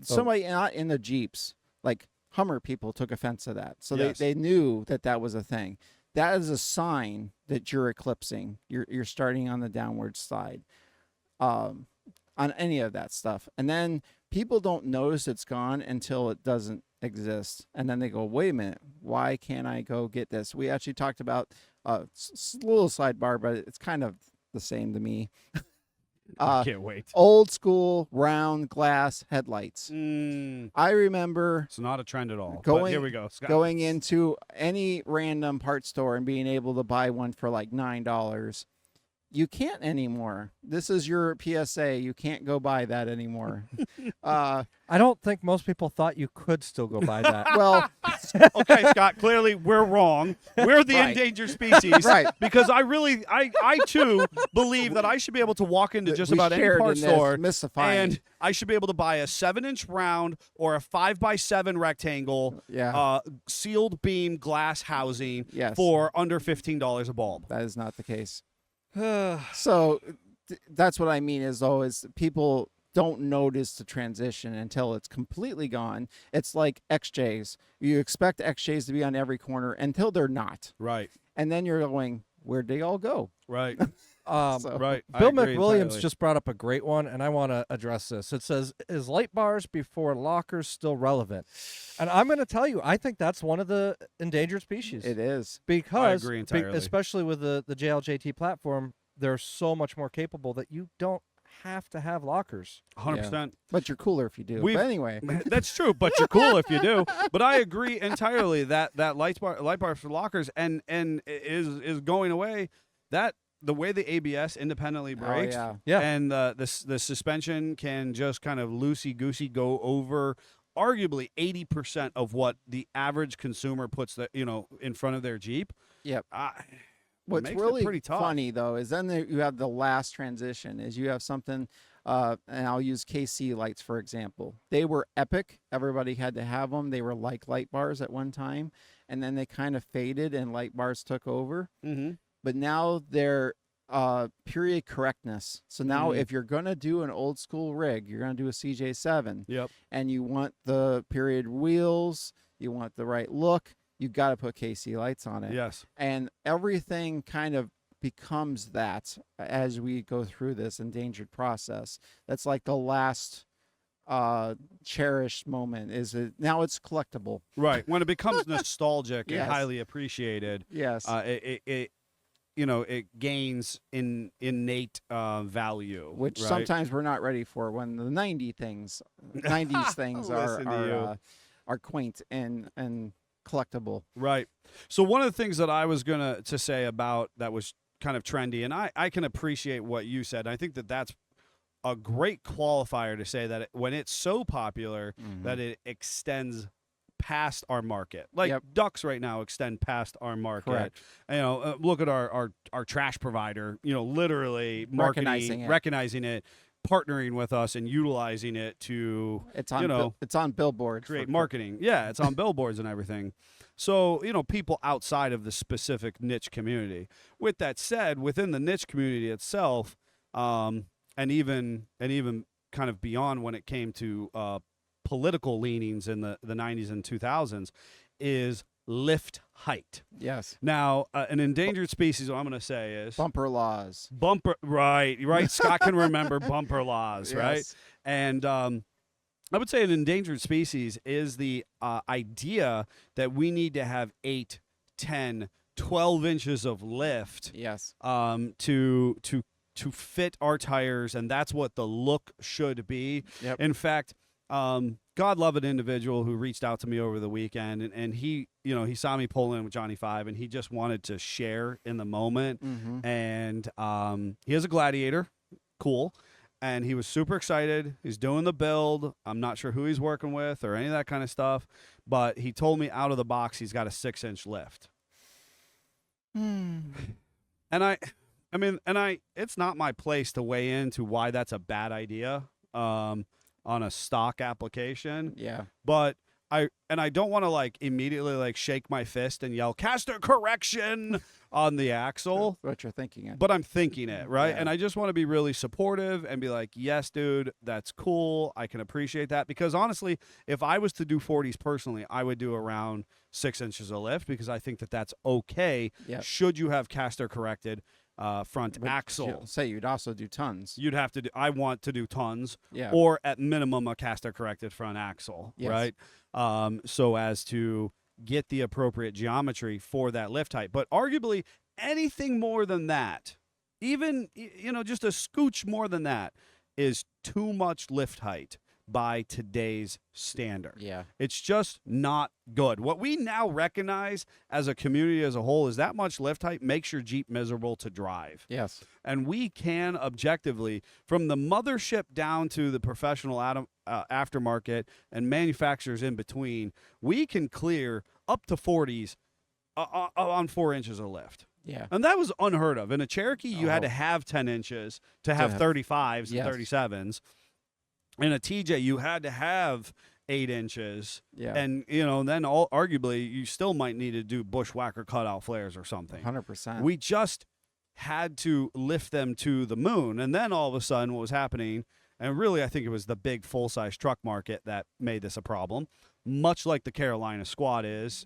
Somebody not in the Jeeps, like Hummer people, took offense to that. So Yes. they knew that was a thing. That is a sign that you're eclipsing. You're starting on the downward slide. on any of that stuff. And then people don't notice it's gone until it doesn't exist. And then they go, wait a minute, why can't I go get this? We actually talked about a little sidebar, but it's kind of the same to me. I can't wait. Old school round glass headlights. I remember It's not a trend at all. Going- but here we go. Scott. going into any random parts store and being able to buy one for like $9. You can't anymore. This is your PSA. You can't go buy that anymore. I don't think most people thought you could still go buy that. Well, Okay, Scott, clearly we're wrong. We're the Right. endangered species. Right. Because I too believe that I should be able to walk into just we about any shared parts in this store mystifying. and I should be able to buy a 7-inch round or a 5x7 rectangle Yeah. sealed beam glass housing Yes. for under $15 a bulb. That is not the case. So that's what I mean is people don't notice the transition until it's completely gone. It's like XJs. You expect XJs to be on every corner until they're not. Right. And then you're going, where'd they all go? Right. So- Right. I Bill agree McWilliams entirely. just brought up a great one, and I want to address this. It says, is light bars before lockers still relevant? And I'm going to tell you, I think that's one of the endangered species. It is. Because, agree entirely. especially with the JLJT platform, they're so much more capable that you don't have to have lockers. 100%. But you're cooler if you do. We've- But anyway. That's true, but you're cool if you do. But I agree entirely that light bar for lockers and is going away. That the way the ABS independently brakes, Oh, Yeah. and the suspension can just kind of loosey goosey go over arguably 80% of what the average consumer puts in front of their Jeep. Yep. What's makes it really pretty tough. funny though is then you have the last transition is you have something and I'll use KC lights for example. They were epic. Everybody had to have them. They were like light bars at one time, and then they kind of faded and light bars took over. Mm-hmm. But now they're period correctness. So now Mhm. if you're going to do an old school rig, you're going to do a CJ7 Yep. and you want the period wheels, you want the right look, you got to put KC lights on it. Yes. And everything kind of becomes that as we go through this endangered process. That's like the last cherished moment is it now it's collectible. Right. When it becomes nostalgic Yes. and highly appreciated, Yes. it gains innate value, Which right? sometimes we're not ready for when the 90s things Listen to are quaint and collectible. Right. So one of the things that I was gonna to say about that was kind of trendy, and I can appreciate what you said. I think that that's a great qualifier to say that when it's so popular that it extends past our market. Like Yep. ducks right now extend past our market. Correct. Look at our trash provider, literally marketing, Recognizing recognizing it. it, partnering with us and utilizing it to It's on it's on billboards. create marketing. Yeah, it's on billboards and everything. So, people outside of the specific niche community. With that said, within the niche community itself, and even kind of beyond when it came to political leanings in the 90s and 2000s, is lift height. Yes. Now, an endangered species, what I'm going to say is Bumper laws. right. Scott can remember bumper laws, right? Yes. And I would say an endangered species is the idea that we need to have 8, 10, 12 inches of lift Yes. to fit our tires, and that's what the look should be. Yep. In fact, God love an individual who reached out to me over the weekend, and he saw me pull in with Johnny 5, and he just wanted to share in the moment. Mm-hmm. And he has a Gladiator, cool, and he was super excited. He's doing the build. I'm not sure who he's working with or any of that kind of stuff, but he told me out of the box he's got a 6-inch lift. And it's not my place to weigh into why that's a bad idea on a stock application, Yeah. but I don't want to immediately shake my fist and yell caster correction on the axle, What you're thinking of. but I'm thinking it, right? Yeah. And I just want to be really supportive and be like, yes, dude, that's cool. I can appreciate that, because honestly, if I was to do 40s personally, I would do around 6 inches of lift, because I think that that's okay. Yep. Should you have caster corrected front But axle. say you'd also do tons. You'd have to do. I want to do tons, Yeah. or at minimum a caster corrected front axle, Yes. right? So as to get the appropriate geometry for that lift height. But arguably anything more than that, even just a scooch more than that, is too much lift height by today's standard. Yeah. It's just not good. What we now recognize as a community as a whole is that much lift height makes your Jeep miserable to drive. Yes. And we can objectively, from the mothership down to the professional aftermarket and manufacturers in between, we can clear up to 40s on 4 inches of lift. Yeah. And that was unheard of. In a Cherokee, you had Oh. to have 10 inches to have 35s Yes. and 37s. In a TJ, you had to have 8 inches. Yeah. And, then arguably, you still might need to do bushwhacker cutout flares or something. 100%. We just had to lift them to the moon. And then all of a sudden, what was happening, and really I think it was the big full-size truck market that made this a problem, much like the Carolina squad is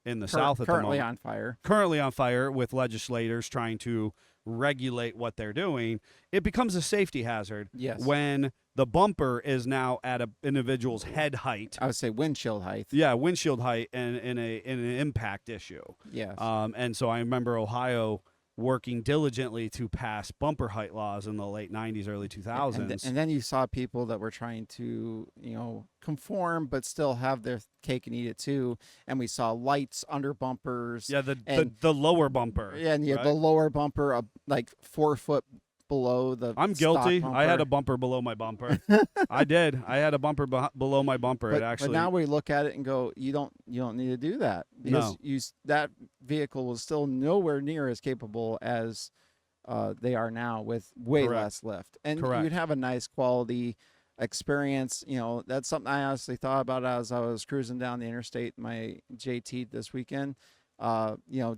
in the South at the moment. Currently on fire. Currently on fire with legislators trying to regulate what they're doing. It becomes a safety hazard Yes. when the bumper is now at an individual's head height. I would say windshield height. Yeah, windshield height and in an impact issue. Yes. And so I remember Ohio working diligently to pass bumper height laws in the late 90s, early 2000s. And then you saw people that were trying to, conform but still have their cake and eat it too. And we saw lights under bumpers. Yeah, the lower bumper. Yeah, and you had right? the lower bumper like 4 foot below the. I'm stock guilty. bumper. I had a bumper below my bumper. I did. I had a bumper below my bumper. But now we look at it and go, you don't need to do that, because that vehicle was still nowhere near as capable as they are now with way Correct. less lift, and Correct. you'd have a nice quality experience. That's something I honestly thought about as I was cruising down the interstate, my JT this weekend.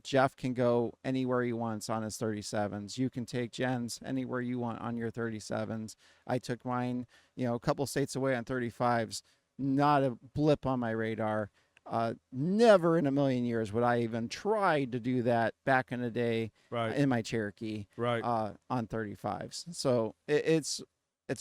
Jeff can go anywhere he wants on his 37s. You can take Jen's anywhere you want on your 37s. I took mine, a couple states away on 35s. Not a blip on my radar. Never in a million years would I even try to do that back in the day right. in my Cherokee Right. on 35s. So it's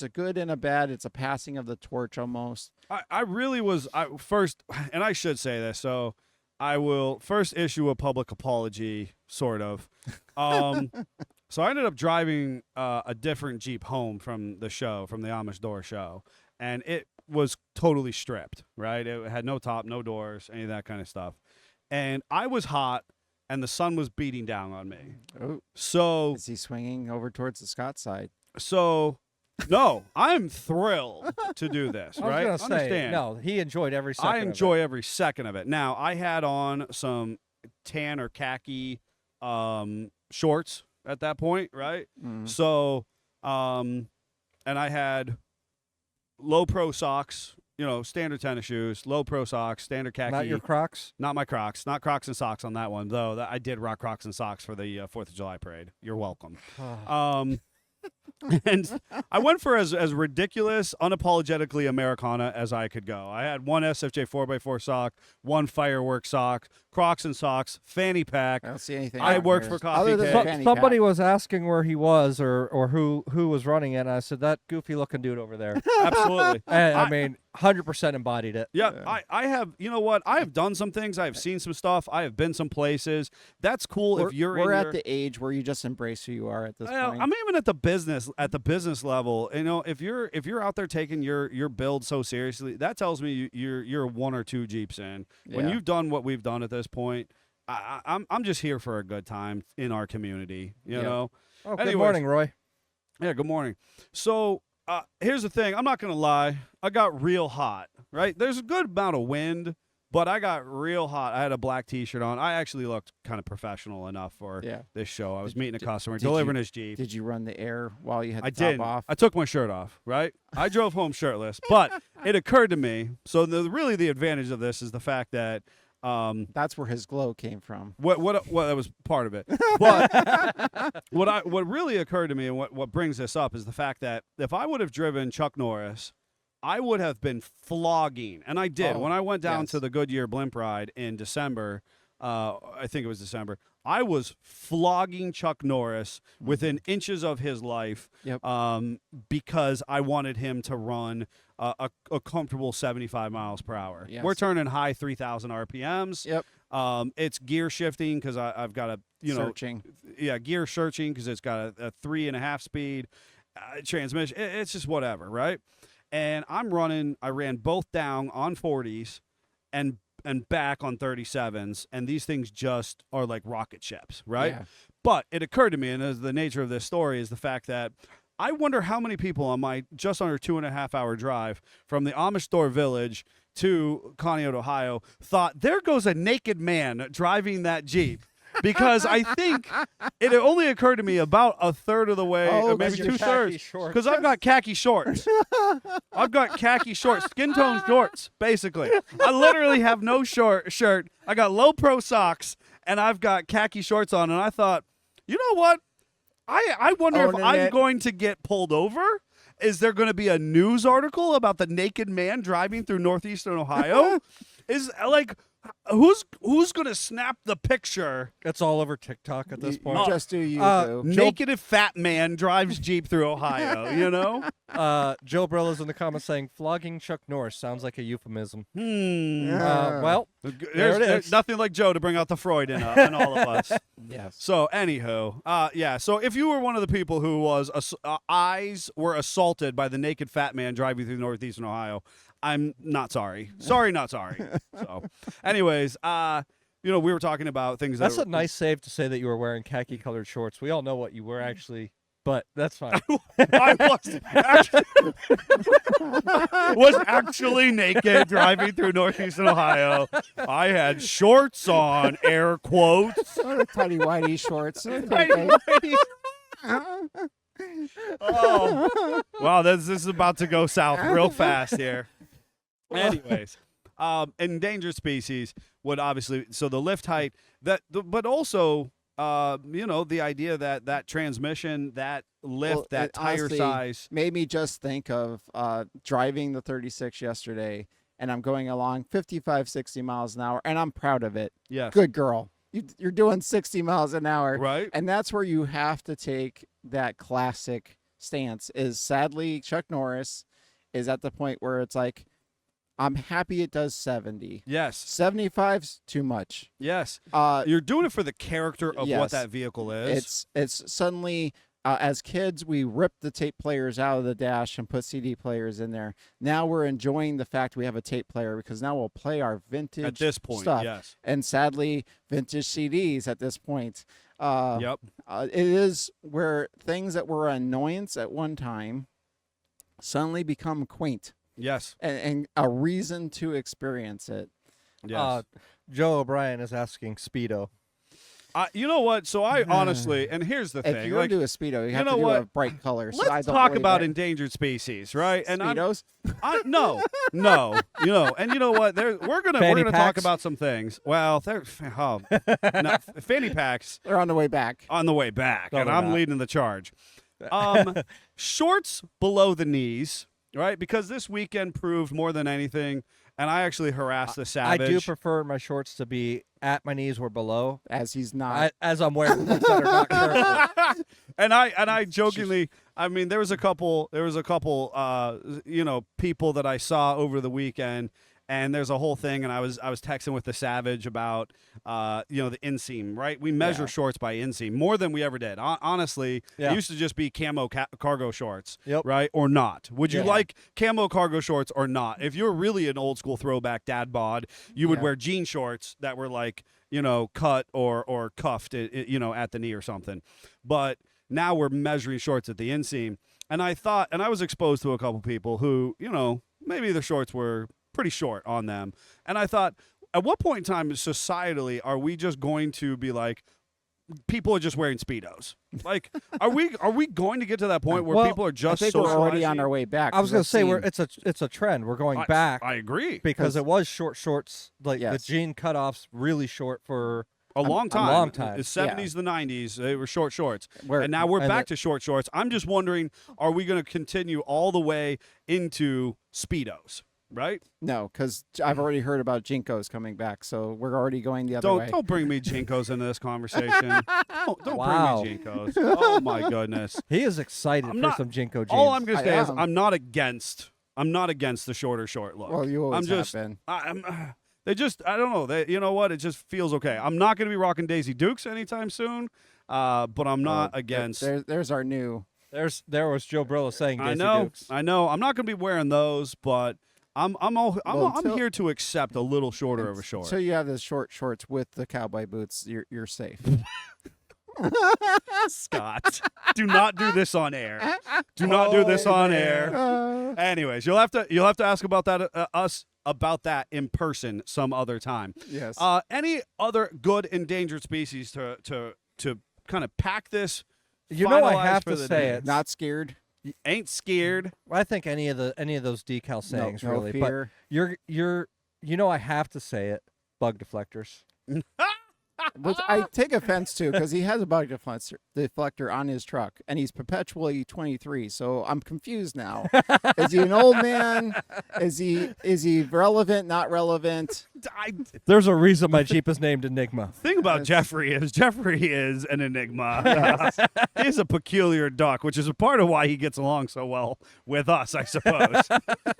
a good and a bad. It's a passing of the torch almost. I really was first, and I should say this, so I will first issue a public apology, sort of. So I ended up driving a different Jeep home from the show, from the Amish Door show, and it was totally stripped, right? It had no top, no doors, any of that kind of stuff. And I was hot, and the sun was beating down on me. Oh, So, is he swinging over towards the Scott side? No, I'm thrilled to do this, I was right? gonna say, Understand. no, he enjoyed every second. I enjoy every second of it. Now, I had on some tan or khaki shorts at that point, right? Mm. So, and I had low pro socks, standard tennis shoes, low pro socks, standard khaki. Not your Crocs. Not my Crocs. Not Crocs and socks on that one, though. I did rock Crocs and socks for the 4th of July parade. You're welcome. And I went for as ridiculous, unapologetically Americana as I could go. I had one SFJ 4x4 sock, one firework sock, Crocs and socks, fanny pack. I don't see anything. I on worked here. for Coffee Other than Cake. the fanny Somebody pack. was asking where he was or who was running it, and I said, that goofy looking dude over there. Absolutely. And, I mean, 100% embodied it. Yeah, Yeah. I have, you know what? I have done some things. I have seen some stuff. I have been some places. That's cool if you're We're in at your, the age where you just embrace who you are at this point. I'm even at the business level. If you're out there taking your build so seriously, that tells me you're 1 or 2 Jeeps in. When Yeah. you've done what we've done at this point, I'm just here for a good time in our community. You Yeah. know. Oh, Anyways. good morning, Roy. Yeah. Good morning. So here's the thing. I'm not gonna lie. I got real hot. Right. There's a good amount of wind. But I got real hot. I had a black T-shirt on. I actually looked kind of professional enough for Yeah. this show. I was meeting a customer, did delivering you- his Jeep. Did you run the air while you had the I top didn't. off? I took my shirt off, right? I drove home shirtless. But it occurred to me, so really the advantage of this is the fact that That's where his glow came from. what that was part of it. But what really occurred to me and what brings this up is the fact that if I would have driven Chuck Norris, I would have been flogging, and I did. Oh, when I went down yes. to the Goodyear blimp ride in December, I think it was December. I was flogging Chuck Norris within inches of his life because I wanted him to run a comfortable 75 miles per hour. Yes. We're turning high 3,000 RPMs. Yep. It's gear shifting because I've got a Searching. gear searching because it's got a 3.5 speed transmission. It's just whatever, right? And I ran both down on 40s and back on 37s, and these things just are like rocket ships, right? Yeah. But it occurred to me, and as the nature of this story is the fact that I wonder how many people on my just under 2.5 hour drive from the Amish Store Village to Conneaut, Ohio, thought there goes a naked man driving that Jeep. Because I think it only occurred to me about a third of the way, or maybe your 2/3, khaki because I've got khaki shorts. I've got khaki shorts, skin tone shorts, basically. I literally have no shirt. I got low pro socks, and I've got khaki shorts on. And I thought, you know what? I wonder if I'm going to get pulled over. Is there going to be a news article about the naked man driving through northeastern Ohio? Is like. Who's gonna snap the picture? It's all over TikTok at this point. Just do you, boo. Naked and fat man drives Jeep through Ohio. You know. Joe Brilla's in the comments saying flogging Chuck Norris sounds like a euphemism. Yeah. There's nothing like Joe to bring out the Freud in all of us. Yes. So anywho, yeah. So if you were one of the people who was eyes were assaulted by the naked fat man driving through northeastern Ohio, I'm not sorry. Sorry, not sorry. So, anyways, we were talking about things That's that a nice save to say that you were wearing khaki-colored shorts. We all know what you were actually, but that's fine. I was actually naked driving through northeastern Ohio. I had shorts on, air quotes. Tiny whitey shorts. Oh, wow, this is about to go south real fast here. Anyways, endangered species would obviously, so the lift height, but also, the idea that transmission, that lift, that tire honestly size. made me just think of driving the 36 yesterday, and I'm going along 55, 60 miles an hour, and I'm proud of it. Yes. Good girl. You're doing 60 miles an hour. Right. And that's where you have to take that classic stance is sadly Chuck Norris is at the point where it's like, I'm happy it does 70. Yes. 75's too much. Yes. You're doing it for the character of what yes. that vehicle is. It's suddenly, as kids, we ripped the tape players out of the dash and put CD players in there. Now we're enjoying the fact we have a tape player because now we'll play our vintage At this point, stuff. yes. And sadly, vintage CDs at this point. Yep. It is where things that were an annoyance at one time suddenly become quaint. Yes. And a reason to experience it. Yes. Joe O'Brien is asking Speedo. You know what? So I honestly, and here's the thing. If you're going to do a Speedo, you have know to do what? a bright color. Let's talk about endangered species, right? And Speedos? no, and you know what? We're gonna talk about some things. Well, no, fanny packs They're on the way back. on the way back, No, and they're I'm not. leading the charge. Shorts below the knees, right? Because this weekend proved more than anything, and I actually harassed the I savage. do prefer my shorts to be at my knees or below, As he's not. as I'm wearing things that are not currently. And I jokingly, I mean, there was a couple, people that I saw over the weekend, and there's a whole thing, and I was texting with the savage about, the inseam, right? We measure shorts by inseam more than we ever did. Honestly, Yeah. it used to just be camo cargo shorts, Yep. right? Or not. Would you Yeah. like camo cargo shorts or not? If you're really an old school throwback dad bod, you would Yeah. wear jean shorts that were like, cut or cuffed, at the knee or something. But now we're measuring shorts at the inseam. And I thought, and I was exposed to a couple people who, maybe the shorts were pretty short on them. And I thought, at what point in time societally are we just going to be like, people are just wearing Speedos? Like, are we going to get to that point where Well, people are I just think we're already on socializing? our way back. I was going to say we're it's a trend. We're going back I agree. because it was short shorts, like the Yes. jean cutoffs, really short for A long time. long time. The 70s, the 90s, they were short shorts. We're- And now we're and back to short shorts. I'm just wondering, are we going to continue all the way into Speedos? right? No, because I've already heard about Jinkos coming back, so we're already going the other way. Don't bring me Jinkos into this conversation. Don't Wow. bring me Jinkos. Oh my goodness. He is excited I'm for not- some Jinko jeans. All I'm gonna I say is am. I'm not against the short look. Well, you always I'm just have been. they just I don't know. You know what? It just feels okay. I'm not gonna be rocking Daisy Dukes anytime soon. But I'm not against. There's our new. There was Joe Brillo saying Daisy I know. Dukes. I know. I'm not gonna be wearing those, but I'm here to accept a little shorter of a short. So you have the short shorts with the cowboy boots. You're safe. Scott, do not do this on air. Do not do this on air. Anyways, you'll have to ask about that us about that in person some other time. Yes. Any other good endangered species to kind of pack this? You know, I finalize have for to the say day? it. Not scared. Ain't scared. I think any of those decal sayings no really, fear. but you know, I have to say it. Bug deflectors. Which I take offense to because he has a bug deflector on his truck, and he's perpetually 23. So I'm confused now. Is he an old man? Is he relevant? Not relevant? There's a reason my Jeep is named Enigma. Thing about Jeffrey is an enigma. He's a peculiar duck, which is a part of why he gets along so well with us, I suppose.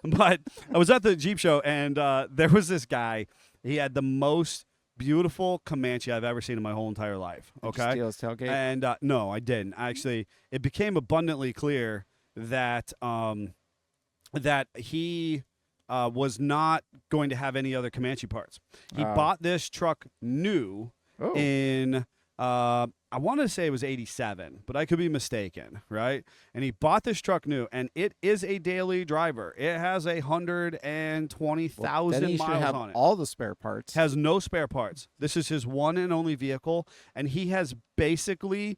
But I was at the Jeep show, and there was this guy. He had the most beautiful Comanche I've ever seen in my whole entire life. Did you Okay, steal his tailgate? and no, I didn't. Actually, it became abundantly clear that that he was not going to have any other Comanche parts. He bought this truck new Oh. in I want to say it was 87, but I could be mistaken, right? And he bought this truck new, and it is a daily driver. It has 120,000 Then he should miles have on it. all the spare parts. Has no spare parts. This is his one and only vehicle, and he has basically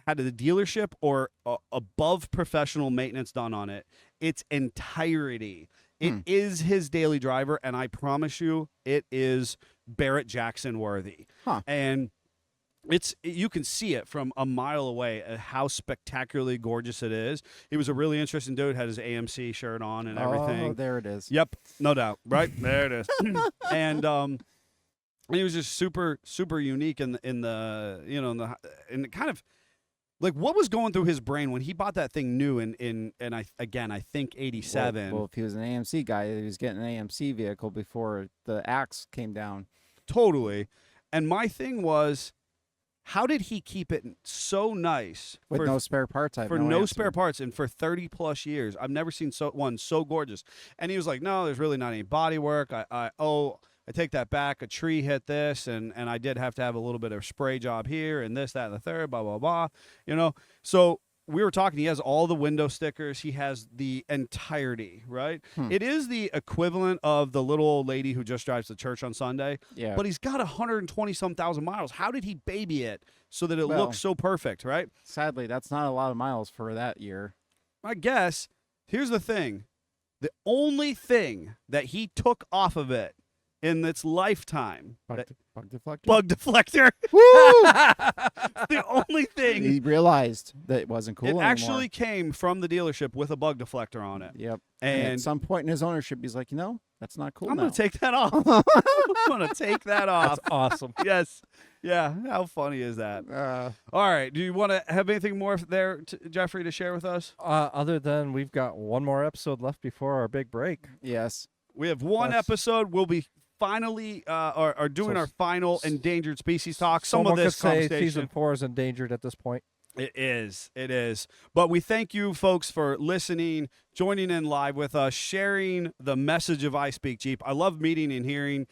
had the dealership or above professional maintenance done on it its entirety. It is his daily driver, and I promise you, it is Barrett Jackson worthy. Huh. And you can see it from a mile away how spectacularly gorgeous it is. He was a really interesting dude, had his AMC shirt on and everything. Oh, there it is. Yep, no doubt. Right there it is. And he was just super unique in the kind of like what was going through his brain when he bought that thing new in I think 87. Well, if he was an AMC guy, he was getting an AMC vehicle before the axe came down. Totally. And my thing was, how did he keep it so nice With no spare parts, I have for no no answer. spare parts and for 30 plus years? I've never seen one so gorgeous. And he was like, no, there's really not any body work. I take that back. A tree hit this, and I did have to have a little bit of spray job here and this, that, and the third, blah, blah, blah. So we were talking. He has all the window stickers. He has the entirety, right? It is the equivalent of the little old lady who just drives to church on Sunday. Yeah. But he's got 120-some thousand miles. How did he baby it so that it Well, looks so perfect, right? Sadly, that's not a lot of miles for that year. I guess, here's the thing. The only thing that he took off of it in its lifetime, Bug deflector. bug deflector. Woo! The only thing. He realized that it wasn't cool It anymore. actually came from the dealership with a bug deflector on it. Yep. And at some point in his ownership, he's like, that's not cool. I'm now. going to take that off. I'm going to take that off. That's awesome. Yes. Yeah. How funny is that? All right. Do you want to have anything more there, Jeffrey, to share with us? Other than we've got one more episode left before our big break. Yes. We have one episode. We'll be finally are doing our final endangered species talk. Some of Someone this could say conversation. season 4 is endangered at this point. It is. But we thank you folks for listening, joining in live with us, sharing the message of I Speak Jeep. I love meeting and hearing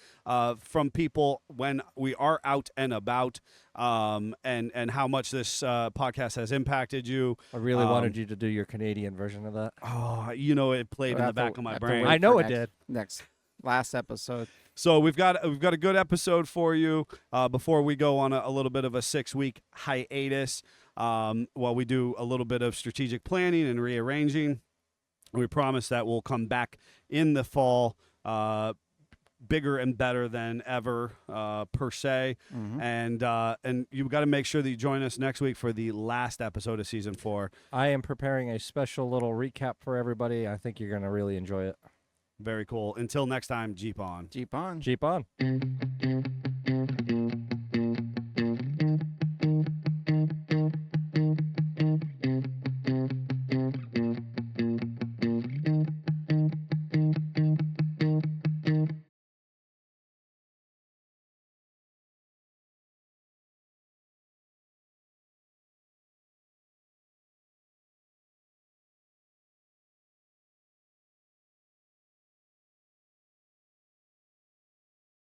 from people when we are out and about, and how much this podcast has impacted you. I really wanted you to do your Canadian version of that. Oh, it played in the back of my brain. I know it did. Last episode. So we've got a good episode for you before we go on a little bit of a 6-week hiatus while we do a little bit of strategic planning and rearranging. We promise that we'll come back in the fall bigger and better than ever per se. Mm-hmm. And you've got to make sure that you join us next week for the last episode of season 4. I am preparing a special little recap for everybody. I think you're going to really enjoy it. Very cool. Until next time, Jeep on. Jeep on. Jeep on.